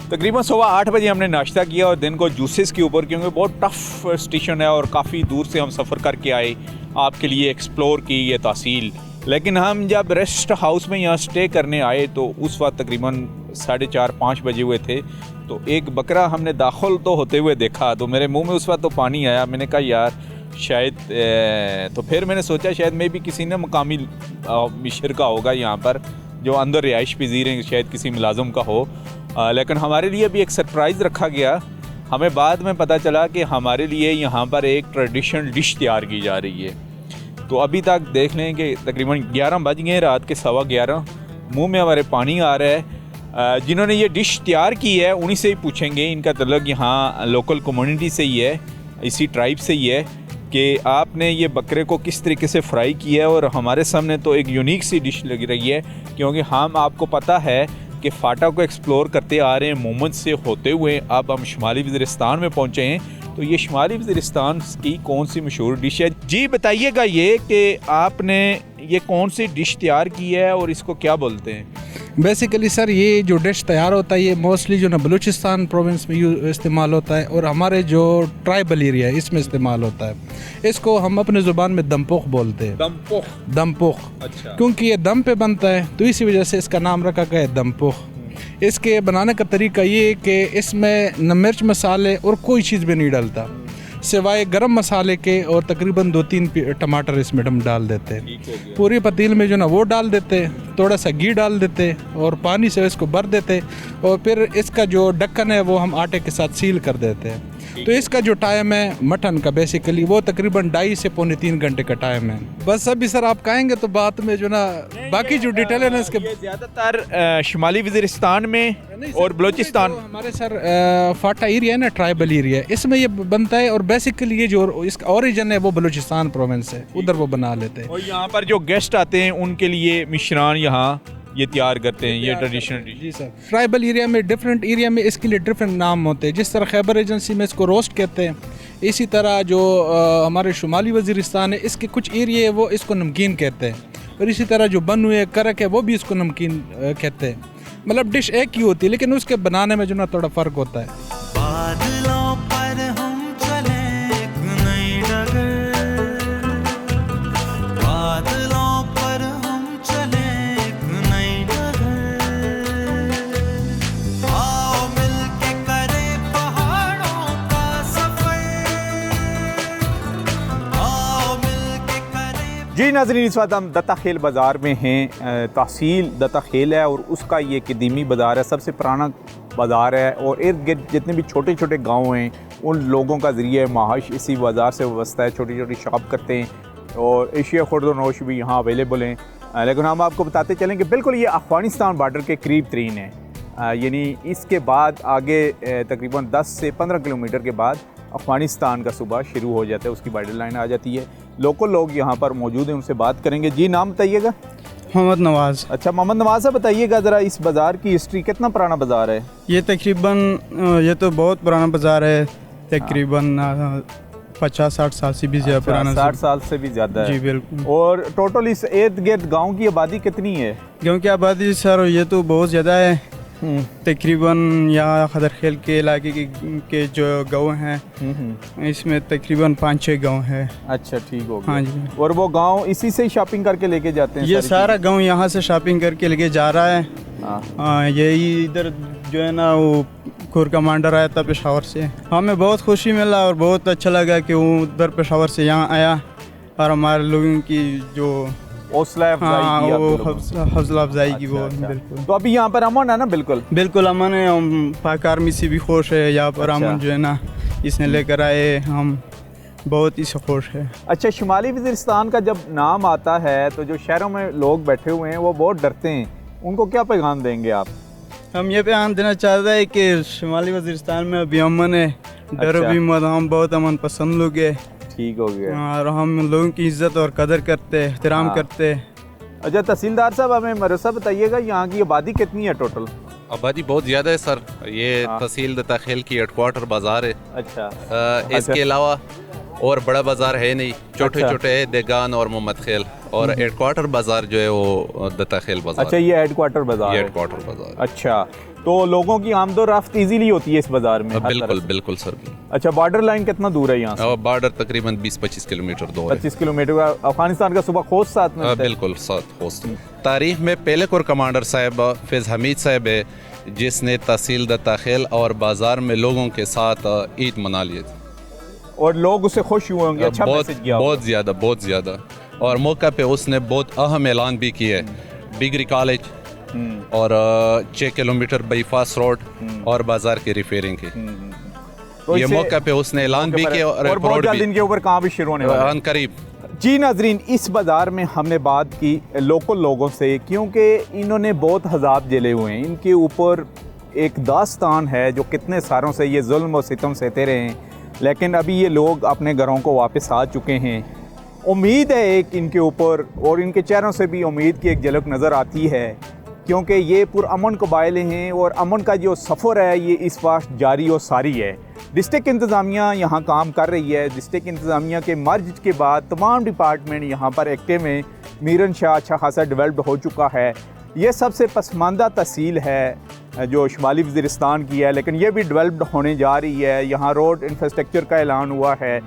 [SPEAKER 1] तकरीबन 8:15 बजे हमने नाश्ता किया और दिन को जूसेस के ऊपर, क्योंकि बहुत टफ़ स्टेशन है और काफ़ी दूर से हम सफ़र करके आए आपके लिए एक्सप्लोर की ये तहसील। लेकिन हम जब रेस्ट हाउस में यहाँ स्टे करने आए तो उस वक्त तकरीबन 4:30-5 बजे हुए थे, तो एक बकरा हमने दाखिल तो होते हुए देखा, तो मेरे मुंह में उस वक्त तो पानी आया। मैंने कहा यार शायद तो फिर मैंने सोचा शायद में भी किसी ने मकामी मिशर का होगा यहाँ पर जो अंदर रिहाइश पजीर हैं, शायद किसी मुलाजम का हो। लेकिन हमारे लिए भी एक सरप्राइज़ रखा गया। हमें बाद में पता चला कि हमारे लिए यहाँ पर एक ट्रेडिशनल डिश तैयार की जा रही है। तो अभी तक देख लें कि तकरीबन 11 बज गए, रात के 11:15। मुंह में हमारे पानी आ रहा है। जिन्होंने ये डिश तैयार की है उन्हीं से ही पूछेंगे, इनका तल्लुक यहाँ लोकल कम्युनिटी से ही है, इसी ट्राइब से ही है, कि आपने ये बकरे को किस तरीके से फ्राई किया है। और हमारे सामने तो एक यूनिक सी डिश लग रही है, क्योंकि हम आपको पता है कि फ़ाटा को एक्सप्लोर करते आ रहे हैं मोहम्मद से होते हुए। अब हम शुमाली वज़ीरिस्तान में पहुँचे हैं, तो ये शुमाली वज़ीरिस्तान की कौन सी मशहूर डिश है? जी बताइएगा ये कि आपने ये कौन सी डिश तैयार की है और इसको क्या बोलते हैं?
[SPEAKER 7] बेसिकली सर ये जो डिश तैयार होता है ये मोस्टली जो ना बलूचिस्तान प्रोविंस में इस्तेमाल होता है और हमारे जो ट्राइबल एरिया है इसमें इस्तेमाल होता है। इसको हम अपने ज़ुबान में दमपुख बोलते हैं। दमपुख।
[SPEAKER 1] अच्छा।
[SPEAKER 7] क्योंकि ये दम पे बनता है तो इसी वजह से इसका नाम रखा गया है दमपुख। इसके बनाने का तरीका ये है कि इसमें न मिर्च मसाले और कोई चीज़ भी नहीं डालता सिवाय गरम मसाले के, और तकरीबन 2-3 टमाटर इसमें हम डाल देते हैं। पूरी पतील में जो ना वो डाल देते, थोड़ा सा घी डाल देते और पानी से इसको भर देते, और फिर इसका जो ढक्कन है वो हम आटे के साथ सील कर देते हैं। तो इसका जो टाइम है मटन का बेसिकली वो तकरीबन 2.5 से पौने 3 घंटे का टाइम है। बस अभी सर आप कहेंगे तो बात में जो ना बाकी जो डिटेल है ना इसके
[SPEAKER 1] ज़्यादातर शुमाली वज़ीरिस्तान में और बलूचिस्तान
[SPEAKER 7] तो हमारे सर फाटा एरिया है ना, ट्राइबल एरिया, इसमें ये बनता है। और बेसिकली ये जो इसका ओरिजिन है वो बलूचिस्तान प्रोविंस है, उधर वो बना लेते हैं।
[SPEAKER 1] और यहाँ पर जो गेस्ट आते हैं उनके लिए मिश्रान यहाँ ये तैयार करते हैं, ये ट्रेडिशनल डिश।
[SPEAKER 7] जी सर। ट्राइबल एरिया में डिफरेंट एरिया में इसके लिए डिफरेंट नाम होते हैं। जिस तरह खैबर एजेंसी में इसको रोस्ट कहते हैं, इसी तरह जो हमारे शुमाली वज़ीरिस्तान है, इसके कुछ एरिए है वो इसको नमकीन कहते हैं, और इसी तरह जो बन हुए करक है वो भी इसको नमकीन कहते हैं। मतलब डिश एक ही होती है, लेकिन उसके बनाने में जो ना थोड़ा फ़र्क होता है।
[SPEAKER 6] बादलों पर हम चले एक नई डगर, बादलों पर हम चले एक नई डगर, आओ मिलके करें पहाड़ों का सफर, आओ मिलके करें।
[SPEAKER 1] जी नाज़रीन, इस वक्त हम दत्ता खेल बाज़ार में हैं। तहसील दत्ता खेल है और उसका ये कदीमी बाज़ार है, सबसे पुराना बाज़ार है, और इर्द गिर्द जितने भी छोटे छोटे गांव हैं उन लोगों का ज़रिए माश इसी बाज़ार से वाबस्ता है। छोटी छोटी शॉप करते हैं और एशिया खुर्द-ओ-नोश भी यहाँ अवेलेबल हैं। लेकिन हम आपको बताते चलें कि बिल्कुल ये अफ़गानिस्तान बॉर्डर के करीब तरीन है, यानी इसके बाद आगे तकरीबन 10 से 15 किलोमीटर के बाद अफ़गानिस्तान का सूबा शुरू हो जाता है, उसकी बॉर्डर लाइन आ जाती है। लोकल लोग यहाँ पर मौजूद हैं, उनसे बात करेंगे। जी, नाम बताइएगा।
[SPEAKER 8] मोहम्मद नवाज़।
[SPEAKER 1] अच्छा, मोहम्मद नवाज़ साहब बताइएगा ज़रा, इस बाज़ार की हिस्ट्री, कितना पुराना बाज़ार है?
[SPEAKER 8] ये तकरीबन ये तो बहुत पुराना बाज़ार है, तकरीबन 50-60 साल से भी ज़्यादा पुराना।
[SPEAKER 1] 60 साल से भी ज़्यादा है।
[SPEAKER 8] जी बिल्कुल।
[SPEAKER 1] और टोटल इस इर्द गिर्द गाँव की आबादी कितनी है?
[SPEAKER 8] गाँव की आबादी सर ये तो बहुत ज़्यादा है, तकरीबन यहाँ खदरखेल के इलाके के जो गाँव हैं इसमें तकरीबन 5-6 गाँव है।
[SPEAKER 1] अच्छा, ठीक हो गया।
[SPEAKER 8] हाँ जी।
[SPEAKER 1] और वो गांव इसी से शॉपिंग करके लेके जाते हैं?
[SPEAKER 8] ये
[SPEAKER 1] सारी
[SPEAKER 8] सारा गांव यहाँ से शॉपिंग करके लेके जा रहा है।
[SPEAKER 1] हाँ।
[SPEAKER 8] यही इधर जो है ना वो कोर कमांडर आया था पेशावर से, हमें बहुत खुशी मिला और बहुत अच्छा लगा कि वो उधर पेशावर से यहाँ आया और हमारे लोगों की जो
[SPEAKER 1] हौसला अफजाई की,
[SPEAKER 8] वो हौसला अफजाई की। वो
[SPEAKER 1] अच्छा।
[SPEAKER 8] बिल्कुल।
[SPEAKER 1] तो अभी यहाँ पर अमन है ना? बिल्कुल
[SPEAKER 8] बिल्कुल अमन है। हम पाक आर्मी से भी खुश है, यहाँ पर
[SPEAKER 1] अच्छा।
[SPEAKER 8] अमन जो है ना इसने लेकर आए, हम बहुत ही खुश है।
[SPEAKER 1] अच्छा, शुमाली वज़ीरिस्तान का जब नाम आता है तो जो शहरों में लोग बैठे हुए हैं वो बहुत डरते हैं, उनको क्या पैगाम देंगे आप?
[SPEAKER 8] हम ये पैगाम देना चाहते हैं कि शुमाली वज़ीरिस्तान में अभी अमन है, डरो
[SPEAKER 1] अच्छा।
[SPEAKER 8] भी मत, हम बहुत अमन पसंद लोग हैं
[SPEAKER 1] ठीक हो गया।
[SPEAKER 8] और हम लोगों की इज्जत और कदर करते, एहतराम
[SPEAKER 1] हाँ।
[SPEAKER 8] करते।
[SPEAKER 1] अच्छा, तहसीलदार साहब हमें मरसा बताइएगा, यहाँ की आबादी कितनी है टोटल?
[SPEAKER 9] आबादी बहुत ज़्यादा है सर। ये
[SPEAKER 1] हाँ।
[SPEAKER 9] तहसील दत्ता खेल की हेडक्वार्टर बाज़ार है।
[SPEAKER 1] अच्छा।
[SPEAKER 9] इसके अलावा और बड़ा बाज़ार है नहीं, छोटे
[SPEAKER 1] अच्छा।
[SPEAKER 9] छोटे है देगान और मोहम्मद खेल, और हेडक्वार्टर बाज़ार जो है वो दत्ता खेल बाज़ार।
[SPEAKER 1] अच्छा, ये हेडक्वार्टर बाजार
[SPEAKER 9] ये
[SPEAKER 1] है।
[SPEAKER 9] हेडक्वार्टर बाज़ार।
[SPEAKER 1] अच्छा, तो लोगों की आमदोरफ्त इजीली होती है इस बाजार में? हर
[SPEAKER 9] बिल्कुल
[SPEAKER 1] तरफ से?
[SPEAKER 9] बिल्कुल सर।
[SPEAKER 1] अच्छा, बॉर्डर लाइन कितना दूर है यहाँ से?
[SPEAKER 9] बॉर्डर तकरीबन 20-25 किलोमीटर दूर है।
[SPEAKER 1] 25 किलोमीटर का। अफगानिस्तान का सूबा खोस्त साथ में होता है?
[SPEAKER 9] बिल्कुल साथ होस्ट। तारीख में पहले कोर कमांडर साहब फैज़ हमीद साहब है जिसने तहसील दत्ता खेल और बाज़ार में लोगों के साथ ईद मना लिए थे,
[SPEAKER 1] और लोग उससे खुश हुए होंगे। अच्छा मैसेज किया होगा।
[SPEAKER 9] बहुत ज़्यादा। और मौका पे उसने बहुत अहम ऐलान भी किया है, डिग्री कॉलेज और 6 किलोमीटर बाईपास रोड और बाजार की रिपेयरिंग की।
[SPEAKER 1] तो
[SPEAKER 9] ये
[SPEAKER 1] इससे-
[SPEAKER 9] मौका पे उसने ऐलान भी किया
[SPEAKER 1] और बहुत जल्द इनके ऊपर काम भी शुरू होने वाला है।
[SPEAKER 9] करीब।
[SPEAKER 1] जी नाजरीन, इस बाज़ार में हमने बात की लोकल लोगों से, क्योंकि इन्होंने बहुत हज़ाब झेले हुए हैं। इनके ऊपर एक दास्तान है जो कितने सालों से ये जुल्म और सितम सहते रहे हैं, लेकिन अभी ये लोग अपने घरों को वापस आ चुके हैं। उम्मीद है एक इनके ऊपर, और इनके चेहरों से भी उम्मीद की एक झलक नज़र आती है, क्योंकि ये पुरअमन कबाइले हैं और अमन का जो सफ़र है ये इस वक्त जारी और सारी है। डिस्ट्रिक्ट इंतज़ामिया यहाँ काम कर रही है। डिस्ट्रिक्ट इंतज़ामिया के मर्ज के बाद तमाम डिपार्टमेंट यहाँ पर एक्टिव में। मीरन शाह अच्छा खासा डेवलप्ड हो चुका है। ये सबसे पसमानदा तहसील है जो शुमाली वज़ीरिस्तान की है, लेकिन ये भी डेवलप्ड होने जा रही है। यहाँ रोड इंफ्रास्ट्रक्चर का ऐलान हुआ है।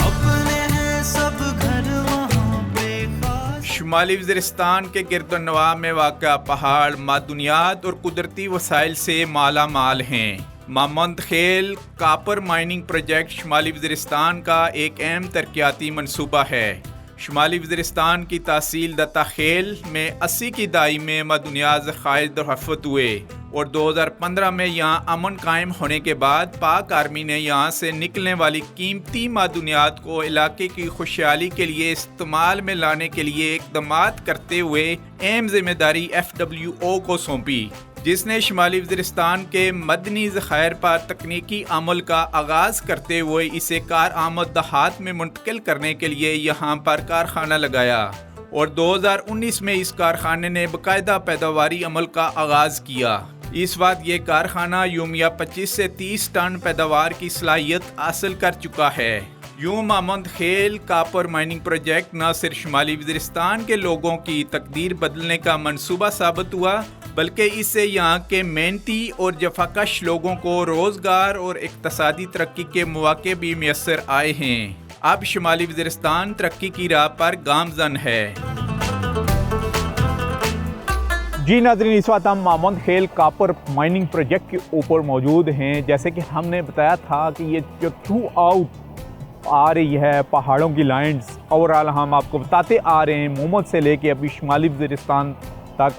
[SPEAKER 6] अपने हैं सब घर वहाँ पे खास।
[SPEAKER 1] शुमाली वज़ीरिस्तान के गिरदोनवा में वाक़ा पहाड़ मादुनियात और कुदरती वसाइल से माला माल हैं। मोहम्मद खेल कापर माइनिंग प्रोजेक्ट शुमाली वज़ीरिस्तान का एक अहम तरक्याती मनसूबा है। शुमाली वज़ीरिस्तान की तहसील दत्ता खेल में 80 की दहाई में मादुनियात ज़खायर तहफ़्फ़ुज़ हुए और 2015 में यहाँ अमन कायम होने के बाद पाक आर्मी ने यहाँ से निकलने वाली कीमती मादुनियात को इलाके की खुशहाली के लिए इस्तेमाल में लाने के लिए इक़दामात करते हुए अहम जिम्मेदारी FWO को सौंपी, जिसने शुमाली वज़ीरिस्तान के मदनी ज़खायर पर तकनीकी अमल का आगाज़ करते हुए इसे कार आमद दहात में मुंतकिल करने के लिए यहाँ पर कारखाना लगाया और 2019 में इस कारखाने ने बाकायदा पैदावारी अमल का आगाज़ किया। इस वक्त ये कारखाना यूमिया 25 से 30 टन पैदावार की सलाहियत हासिल कर चुका है। यूं मोहम्मद खेल कापर माइनिंग प्रोजेक्ट न सिर्फ शुमाली वज़ीरिस्तान के लोगों की तकदीर बदलने का मंसूबा साबित हुआ, बल्कि इससे यहाँ के मेहनती और जफाकश लोगों को रोज़गार और इक़्तिसादी तरक्की के मौके भी मैसर आए हैं। अब शुमाली वज़ीरिस्तान तरक्की की राह पर गामज़न है। जी नाज़रीन, इस वक्त हम मोहम्मद खेल कापर माइनिंग प्रोजेक्ट के ऊपर मौजूद हैं। जैसे कि हमने बताया था कि ये जो थ्रू आउट आ रही है पहाड़ों की लाइन्स, ओवरऑल हम आपको बताते आ रहे हैं मोहम्मद से लेके अभी शुमाली वज़ीरिस्तान तक,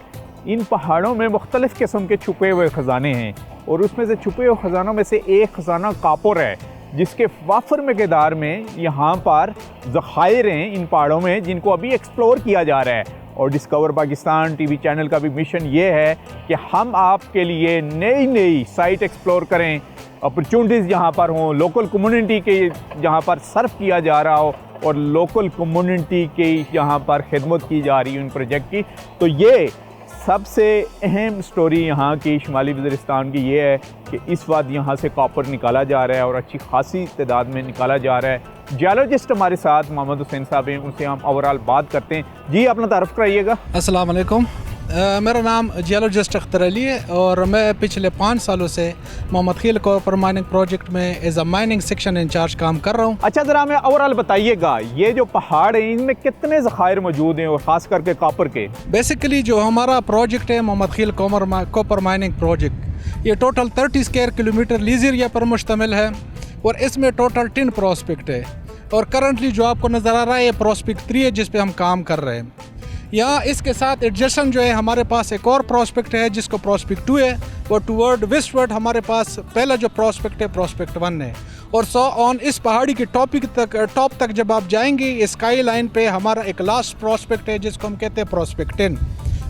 [SPEAKER 1] इन पहाड़ों में मुख्तलिफ़ किस्म के छुपे हुए ख़जाने हैं और उसमें से छुपे हुए ख़जानों में से एक ख़जाना कापर है, जिसके वाफर मकदार में यहाँ पर ज़खायर हैं इन पहाड़ों में, जिनको अभी एक्सप्लोर किया जा रहा है। और डिस्कवर पाकिस्तान टीवी चैनल का भी मिशन ये है कि हम आपके लिए नई नई साइट एक्सप्लोर करें, अपॉर्चुनिटीज़ यहाँ पर हों, लोकल कम्युनिटी के यहाँ पर सर्व किया जा रहा हो और लोकल कम्युनिटी के यहाँ पर खिदमत की जा रही है इन प्रोजेक्ट की। तो ये सबसे अहम स्टोरी यहाँ की शुमाली वज़ीरिस्तान की ये है कि इस वक्त यहाँ से कॉपर निकाला जा रहा है और अच्छी खासी तादाद में निकाला जा रहा है। जियोलॉजिस्ट हमारे साथ मोहम्मद हुसैन साहब हैं, उनसे हम ओवरऑल बात करते हैं। जी, अपना तारुफ कराइएगा।
[SPEAKER 7] अस्सलाम वालेकुम, मेरा नाम जियोलॉजिस्ट अख्तर अली है और मैं पिछले 5 सालों से Mohammad Khel copper mining project में as a mining section incharge काम कर रहा हूँ।
[SPEAKER 1] अच्छा, ज़रा हमें ओवरऑल बताइएगा, ये जो पहाड़ हैं इनमें कितने ज़खायर मौजूद हैं और ख़ास करके कॉपर के?
[SPEAKER 7] बेसिकली जो हमारा प्रोजेक्ट है Mohammad Khel copper mining project, ये total 30 square kilometre lease area पर मुश्तमिल है और इसमें टोटल 10 प्रॉस्पेक्ट है और करंटली जो आपको नज़र आ रहा है ये प्रॉस्पेक्ट 3 है जिस पे हम काम कर रहे हैं। यहाँ इसके साथ एडजस्टन जो है हमारे पास एक और प्रॉस्पेक्ट है जिसको प्रॉस्पेक्ट 2 है, और टूवर्ड वेस्टवर्ड हमारे पास पहला जो प्रॉस्पेक्ट है प्रॉस्पेक्ट 1 है। और सो ऑन इस पहाड़ी की टॉप तक जब आप जाएंगे स्काई लाइन पे हमारा एक लास्ट प्रॉस्पेक्ट है जिसको हम कहते हैं प्रॉस्पेक्ट 10,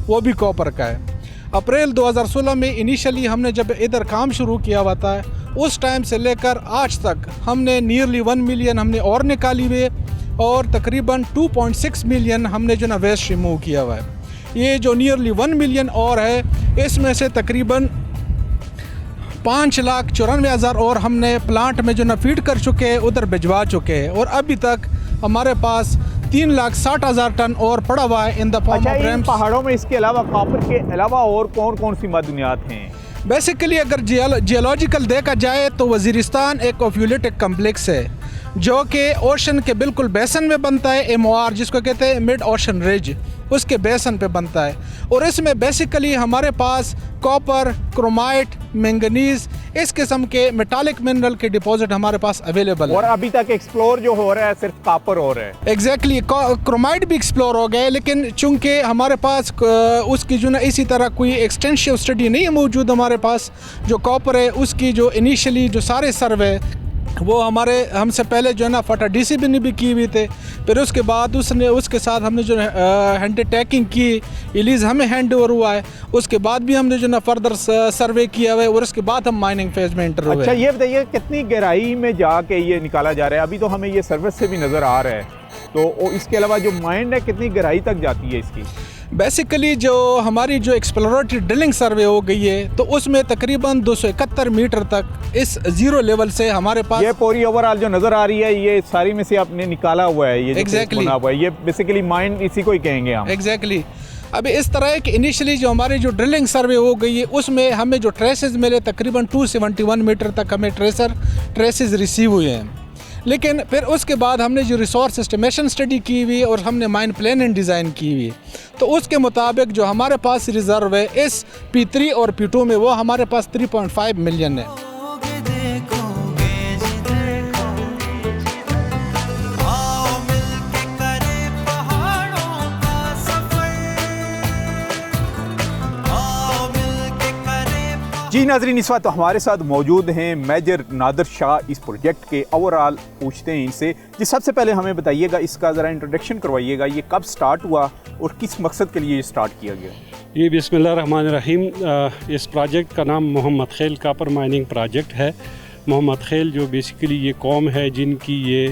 [SPEAKER 7] वो भी कॉपर का है। अप्रैल 2016 में इनिशियली हमने जब इधर काम शुरू किया हुआ था, उस टाइम से लेकर आज तक हमने नियरली 1 मिलियन हमने और निकाली हुई और तकरीबन 2.6 मिलियन हमने जो ना वेस्ट रिमूव किया हुआ है। ये जो नियरली 1 मिलियन और है, इसमें से तकरीबन 5,94,000 और हमने प्लांट में जो ना फीड कर चुके हैं, उधर भिजवा चुके हैं और अभी तक हमारे पास 3,60,000 टन और पड़ा हुआ है in the form of rams.
[SPEAKER 1] पहाड़ों में इसके अलावा कॉपर के अलावा और कौन कौन सी मादनियात हैं?
[SPEAKER 7] बेसिकली अगर जियोलॉजिकल देखा जाए तो वज़ीरिस्तान एक ओफ्यूलेटिक कम्प्लेक्स है जो कि ओशन के बिल्कुल बेसन में बनता है, MOR जिसको कहते हैं मिड ओशन रिज, उसके बेसन पे बनता है और इसमें बेसिकली हमारे पास कॉपर, क्रोमाइट, मैंगनीज, इस किस्म के मेटालिक मिनरल के डिपॉजिट हमारे पास अवेलेबल है।
[SPEAKER 1] और अभी तक एक्सप्लोर जो हो रहा है सिर्फ कॉपर हो रहा है।
[SPEAKER 7] एग्जैक्टली, क्रोमाइट भी एक्सप्लोर हो गए, लेकिन चूंकि हमारे पास उसकी जो ना इसी तरह कोई एक्सटेंसिव स्टडी नहीं है मौजूद हमारे पास। जो कॉपर है उसकी जो इनिशियली जो सारे सर्वे वो हमसे पहले जो है ना फटा DCB ने भी की हुई थे, फिर उसके बाद उसके साथ हमने जो हैंड टैगिंग की, रिलीज़ हमें हैंड ओवर हुआ है, उसके बाद भी हमने जो ना फर्दर सर्वे किया हुआ है और उसके बाद हम माइनिंग फेज में एंटर हुए।
[SPEAKER 1] अच्छा, ये बताइए कितनी गहराई में जाके ये निकाला जा रहा है? अभी तो हमें ये सर्विस से भी नज़र आ रहा है, तो इसके अलावा जो माइंड है कितनी गहराई तक जाती है इसकी?
[SPEAKER 7] बेसिकली जो हमारी जो एक्सप्लोरेटरी ड्रिलिंग सर्वे हो गई है तो उसमें तकरीबन 271 मीटर तक इस जीरो लेवल से हमारे पास
[SPEAKER 1] ये पूरी ओवरऑल जो नज़र आ रही है ये सारी में से आपने निकाला हुआ है, ये
[SPEAKER 7] एग्जैक्टली
[SPEAKER 1] बना हुआ है, ये बेसिकली माइंड इसी को ही कहेंगे हम।
[SPEAKER 7] एग्जैक्टली अभी इस तरह है कि इनिशियली जो हमारी जो ड्रिलिंग सर्वे हो गई है उसमें हमें जो ट्रेसेस मिले तकरीबन 271 मीटर तक हमें ट्रेसेस रिसीव हुए हैं, लेकिन फिर उसके बाद हमने जो रिसोर्स एस्टिमेशन स्टडी की हुई और हमने माइन प्लान एंड डिज़ाइन की हुई, तो उसके मुताबिक जो हमारे पास रिज़र्व है इस P3 और P2 में वो हमारे पास 3.5 मिलियन है।
[SPEAKER 1] जी नाज़रीन, इस वक्त हमारे साथ मौजूद हैं मेजर नादर शाह इस प्रोजेक्ट के। ओवरऑल पूछते हैं इनसे, जी सबसे पहले हमें बताइएगा, इसका ज़रा इंट्रोडक्शन करवाइएगा, ये कब स्टार्ट हुआ और किस मकसद के लिए ये स्टार्ट किया गया?
[SPEAKER 10] ये बिस्मिल्लाहिर्रहमानिर्रहीम, इस प्रोजेक्ट का नाम मोहम्मद खेल कापर माइनिंग प्रोजेक्ट है। मोहम्मद खेल जो बेसिकली ये कौम है जिनकी ये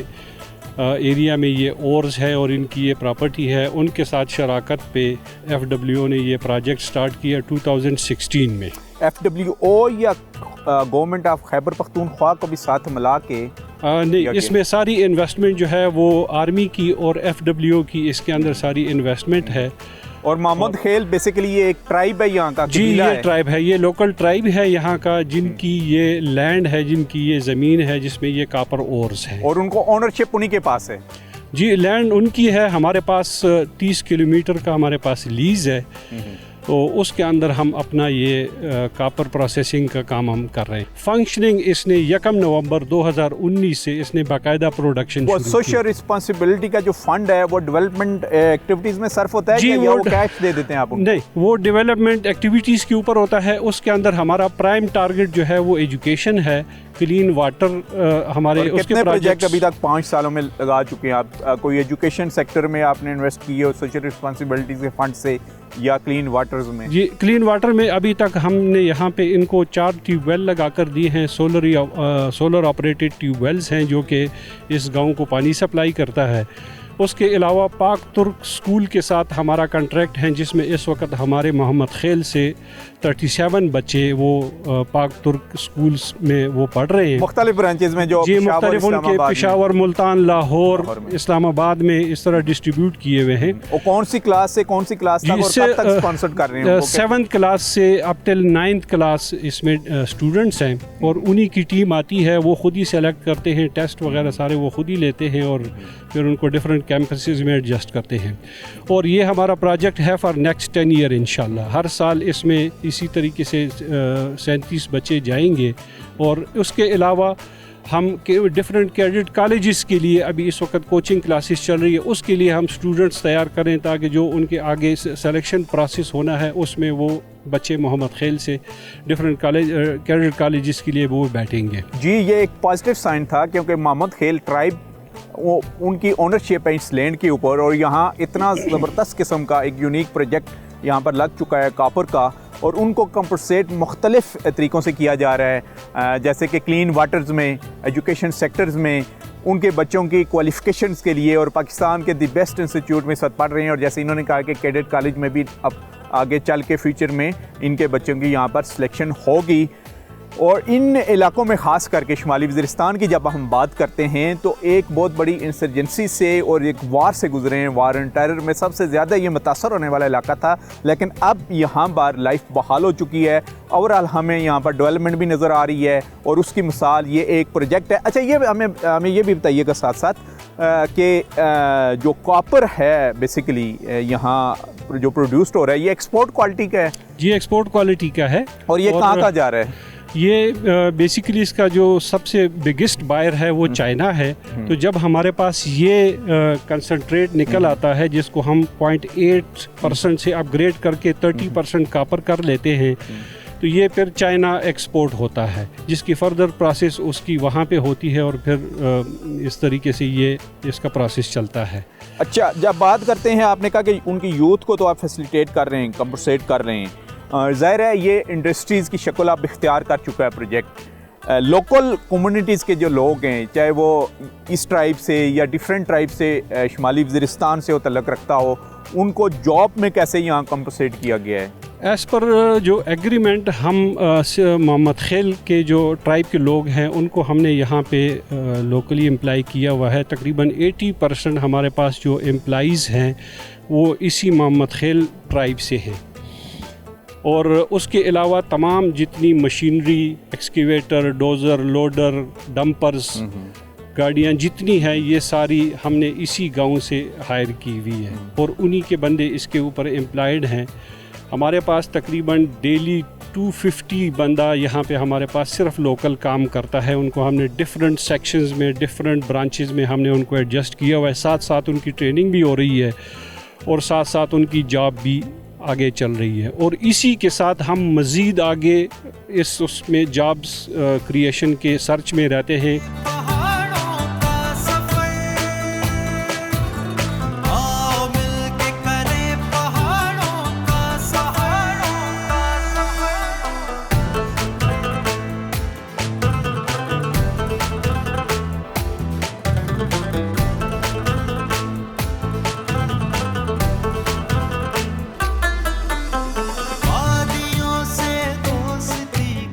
[SPEAKER 10] एरिया में ये ओर्स है और इनकी ये प्रॉपर्टी है, उनके साथ शराकत पे FWO ने ये प्रोजेक्ट स्टार्ट किया 2016 में।
[SPEAKER 1] FWO या गवर्नमेंट ऑफ खैबर पख्तूनख्वा को भी साथ मिला के
[SPEAKER 10] नहीं, इसमें सारी इन्वेस्टमेंट जो है वो आर्मी की और FWO की इसके अंदर सारी इन्वेस्टमेंट है।
[SPEAKER 1] और मोहम्मद खेल बेसिकली ये एक ट्राइब है यहाँ का,
[SPEAKER 10] जी ये ट्राइब है, ये लोकल ट्राइब है यहाँ का, जिनकी ये लैंड है, जिनकी ये ज़मीन है जिसमें ये कापर ओर्स है
[SPEAKER 1] और उनको ओनरशिप उन्हीं के पास है।
[SPEAKER 10] जी लैंड उनकी है, हमारे पास 30 किलोमीटर का हमारे पास लीज़ है, तो उसके अंदर हम अपना ये कापर प्रोसेसिंग का काम हम कर रहे हैं। फंक्शनिंग इसने 1 नवंबर 2019 से इसने बाकायदा प्रोडक्शन
[SPEAKER 1] वो सोशल रिस्पांसिबिलिटी का जो फंड है वो डेवलपमेंट एक्टिविटीज़ में सर्फ होता है या वो कैश दे देते हैं आप?
[SPEAKER 10] नहीं, वो डेवलपमेंट एक्टिविटीज़ के ऊपर होता है। उसके अंदर हमारा प्राइम टारगेट जो है वो एजुकेशन है, क्लीन वाटर हमारे
[SPEAKER 1] कितने प्रोजेक्ट अभी तक 5 सालों में लगा चुके हैं आप? कोई एजुकेशन सेक्टर में आपने इन्वेस्ट किए हो सोशल रिस्पांसिबिलिटी के फंड से या क्लीन वाटर्स में?
[SPEAKER 10] जी क्लीन वाटर में अभी तक हमने यहाँ पे इनको 4 ट्यूबवेल लगा कर दिए हैं। सोलर ऑपरेटेड ट्यूबवेल्स हैं जो कि इस गांव को पानी सप्लाई करता है। उसके अलावा पाक तुर्क स्कूल के साथ हमारा कॉन्ट्रैक्ट है, जिसमें इस वक्त हमारे मोहम्मद खेल से 37 बच्चे वो पाक तुर्क स्कूल्स में वो पढ़ रहे हैं,
[SPEAKER 1] मुख्तलिफ ब्रांचेस में जो
[SPEAKER 10] जी मुख्तलिफ उनके पेशावर, मुल्तान, लाहौर, इस्लामाबाद में इस तरह डिस्ट्रीब्यूट किए हुए हैं।
[SPEAKER 1] और कौन सी क्लास से कौन सी क्लास तक और कब तक स्पॉन्सर कर रहे हैं?
[SPEAKER 10] 7th क्लास से अप टिल 9th क्लास इसमें स्टूडेंट्स हैं और उन्हीं की टीम आती है, वो खुद ही सेलेक्ट करते हैं, टेस्ट वगैरह सारे वो खुद ही लेते हैं और फिर उनको डिफरेंट कैंपसेस में एडजस्ट करते हैं। और ये हमारा प्रोजेक्ट है फॉर नेक्स्ट 10 ईयर इंशाल्लाह। हर साल इसमें इसी तरीके से 37 बच्चे जाएंगे। और उसके अलावा हम डिफरेंट कैडेट कॉलेजेस के लिए अभी इस वक्त कोचिंग क्लासेस चल रही है, उसके लिए हम स्टूडेंट्स तैयार करें ताकि जो उनके आगे सिलेक्शन प्रोसेस होना है उसमें वो बच्चे मोहम्मद खेल से डिफरेंट कैडेट कॉलेजेस के लिए वो बैठेंगे।
[SPEAKER 1] जी ये एक पॉजिटिव साइन था क्योंकि मोहम्मद खेल ट्राइब वो उनकी ओनरशिप है इस लैंड के ऊपर और यहाँ इतना ज़बरदस्त किस्म का एक यूनिक प्रोजेक्ट यहाँ पर लग चुका है कापर का और उनको कंपनसेट मुख्तलिफ तरीक़ों से किया जा रहा है, जैसे कि क्लीन वाटर्स में, एजुकेशन सेक्टर्स में, उनके बच्चों की क्वालिफ़िकेशंस के लिए और पाकिस्तान के दी बेस्ट इंस्टीट्यूट में सब पढ़ रहे हैं। और जैसे इन्होंने कहा कि कैडेट कॉलेज में भी अब आगे चल के फ्यूचर में इनके बच्चों की यहाँ पर सिलेक्शन होगी। और इन इलाकों में ख़ास करके शुमाली वज़ीरिस्तान की जब हम बात करते हैं तो एक बहुत बड़ी इंसर्जेंसी से और एक वार से गुजरे हैं। वार एंड टेरर में सबसे ज़्यादा ये मुतासर होने वाला इलाका था, लेकिन अब यहाँ पर लाइफ बहाल हो चुकी है। ओवरऑल हमें यहाँ पर डेवलपमेंट भी नज़र आ रही है और उसकी मिसाल ये एक प्रोजेक्ट है। अच्छा, ये हमें ये भी बताइएगा साथ साथ कि जो कॉपर है बेसिकली यहाँ जो प्रोड्यूस्ड हो रहा है ये एक्सपोर्ट क्वालिटी का है?
[SPEAKER 10] जी एक्सपोर्ट क्वालिटी का है।
[SPEAKER 1] और ये कहाँ जा रहा है?
[SPEAKER 10] ये बेसिकली इसका जो सबसे बिगेस्ट बायर है वो चाइना है। तो जब हमारे पास ये कंसंट्रेट निकल आता है जिसको हम 0.8% से अपग्रेड करके 30% कापर कर लेते हैं, तो ये फिर चाइना एक्सपोर्ट होता है, जिसकी फर्दर प्रोसेस उसकी वहाँ पे होती है और फिर इस तरीके से ये इसका प्रोसेस चलता है।
[SPEAKER 1] अच्छा, जब बात करते हैं आपने कहा कि उनकी यूथ को तो आप फैसिलिटेट कर रहे हैं, कंपनसेट कर रहे हैं, ज़ाहिर है ये इंडस्ट्रीज़ की शक्ल आप इख्तियार कर चुका है प्रोजेक्ट। लोकल कम्युनिटीज़ के जो लोग हैं, चाहे वो इस ट्राइब से या डिफरेंट ट्राइब से शुमाली वज़ीरिस्तान से वो तल्लुक़ रखता हो, उनको जॉब में कैसे यहाँ कंपनसेट किया गया है?
[SPEAKER 10] एज़ पर जो एग्रीमेंट हम मोहम्मद खेल के जो ट्राइब के लोग हैं उनको हमने यहाँ पे लोकली एम्प्लाई किया हुआ है। तकरीबन 80% हमारे पास जो एम्प्लॉइज़ हैं वो इसी मोहम्मद खेल ट्राइब से हैं। और उसके अलावा तमाम जितनी machinery, excavator, dozer, loader, dumpers, गाड़ियाँ जितनी हैं ये सारी हमने इसी गांव से हायर की हुई है और उन्हीं के बंदे इसके ऊपर एम्प्लॉयड हैं। हमारे पास तकरीबन डेली 250 बंदा यहाँ पे हमारे पास सिर्फ लोकल काम करता है। उनको हमने डिफरेंट सेक्शंस में, डिफरेंट ब्रांचेस में हमने उनको एडजस्ट किया हुआ है। साथ साथ उनकी ट्रेनिंग भी हो रही है और साथ साथ उनकी जॉब भी आगे चल रही है। और इसी के साथ हम मज़ीद आगे उसमें जॉब्स क्रिएशन के सर्च में रहते हैं।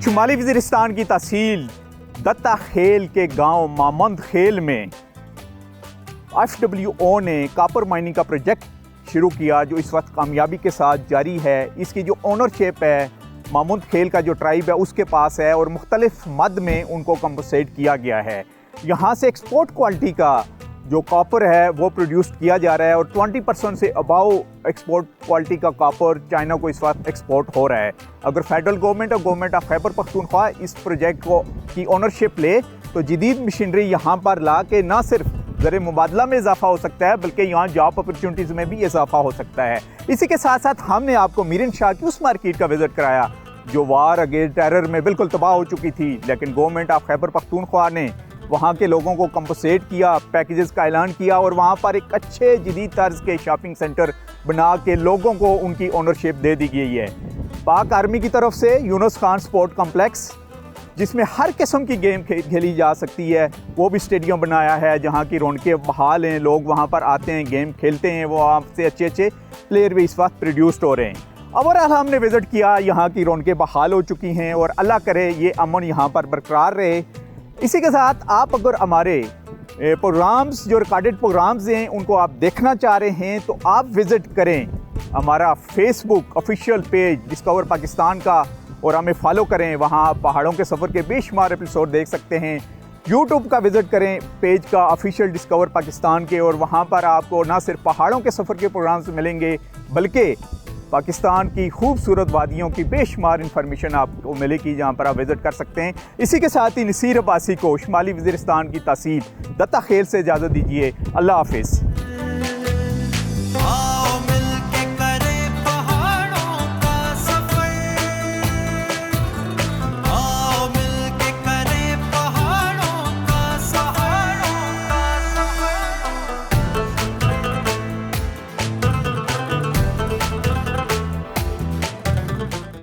[SPEAKER 1] शुमाली वज़ीरिस्तान की तहसील दत्ता खेल के गांव मामंद खेल में FWO ने कॉपर माइनिंग का प्रोजेक्ट शुरू किया जो इस वक्त कामयाबी के साथ जारी है। इसकी जो ओनरशिप है मामंद खेल का जो ट्राइब है उसके पास है और मुख्तलिफ मद में उनको कंपनसेट किया गया है। यहाँ से एक्सपोर्ट क्वालिटी का जो कॉपर है वो प्रोड्यूस किया जा रहा है और 20% से अबाव एक्सपोर्ट क्वालिटी का कॉपर चाइना को इस वक्त एक्सपोर्ट हो रहा है। अगर फेडरल गवर्नमेंट और गवर्नमेंट ऑफ खैबर पख्तूनख्वा इस प्रोजेक्ट को की ओनरशिप ले तो जदीद मशीनरी यहाँ पर ला के ना सिर्फ ज़र मुबादला में इजाफा हो सकता है बल्कि यहाँ जॉब अपॉर्चुनिटीज़ में भी इजाफा हो सकता है। इसी के साथ साथ हमने आपको मीरन शाह की उस मार्केट का विज़िट कराया जो वार अगेंस्ट टेरर में बिल्कुल तबाह हो चुकी थी, लेकिन गवर्नमेंट ऑफ खैबर पख्तूनख्वा ने वहाँ के लोगों को कंपनसेट किया, पैकेजेस का ऐलान किया और वहाँ पर एक अच्छे जदीद तर्ज के शॉपिंग सेंटर बना के लोगों को उनकी ओनरशिप दे दी गई है। पाक आर्मी की तरफ से यूनुस खान स्पोर्ट कॉम्प्लेक्स जिसमें हर किस्म की गेम खेली जा सकती है वो भी स्टेडियम बनाया है जहाँ की रौनकें बहाल हैं, लोग वहाँ पर आते हैं, गेम खेलते हैं, वो आपसे अच्छे अच्छे प्लेयर भी इस वक्त प्रोड्यूस्ड हो रहे हैं। ओवरऑल हमने विज़िट किया, यहाँ की रौनकें बहाल हो चुकी हैं और अल्लाह करे ये अमन यहाँ पर बरकरार रहे। इसी के साथ आप अगर हमारे प्रोग्राम्स जो रिकॉर्डेड प्रोग्राम्स हैं उनको आप देखना चाह रहे हैं तो आप विज़िट करें हमारा Facebook official page discover Pakistan का और हमें फॉलो करें। वहाँ आप पहाड़ों के सफ़र के बेशुमार एपिसोड देख सकते हैं। यूट्यूब का विज़िट करें पेज का ऑफिशियल डिस्कवर पाकिस्तान के और वहाँ पर आपको ना सिर्फ पहाड़ों के सफ़र के प्रोग्राम्स मिलेंगे बल्कि पाकिस्तान की खूबसूरत वादियों की बेशुमार इन्फॉर्मेशन आपको मिलेगी जहाँ पर आप विज़िट कर सकते हैं। इसी के साथ ही नसीर अब्बासी को शुमाली वज़ीरिस्तान की तहसील दत्ता खेल से इजाज़त दीजिए। अल्लाह हाफिज़।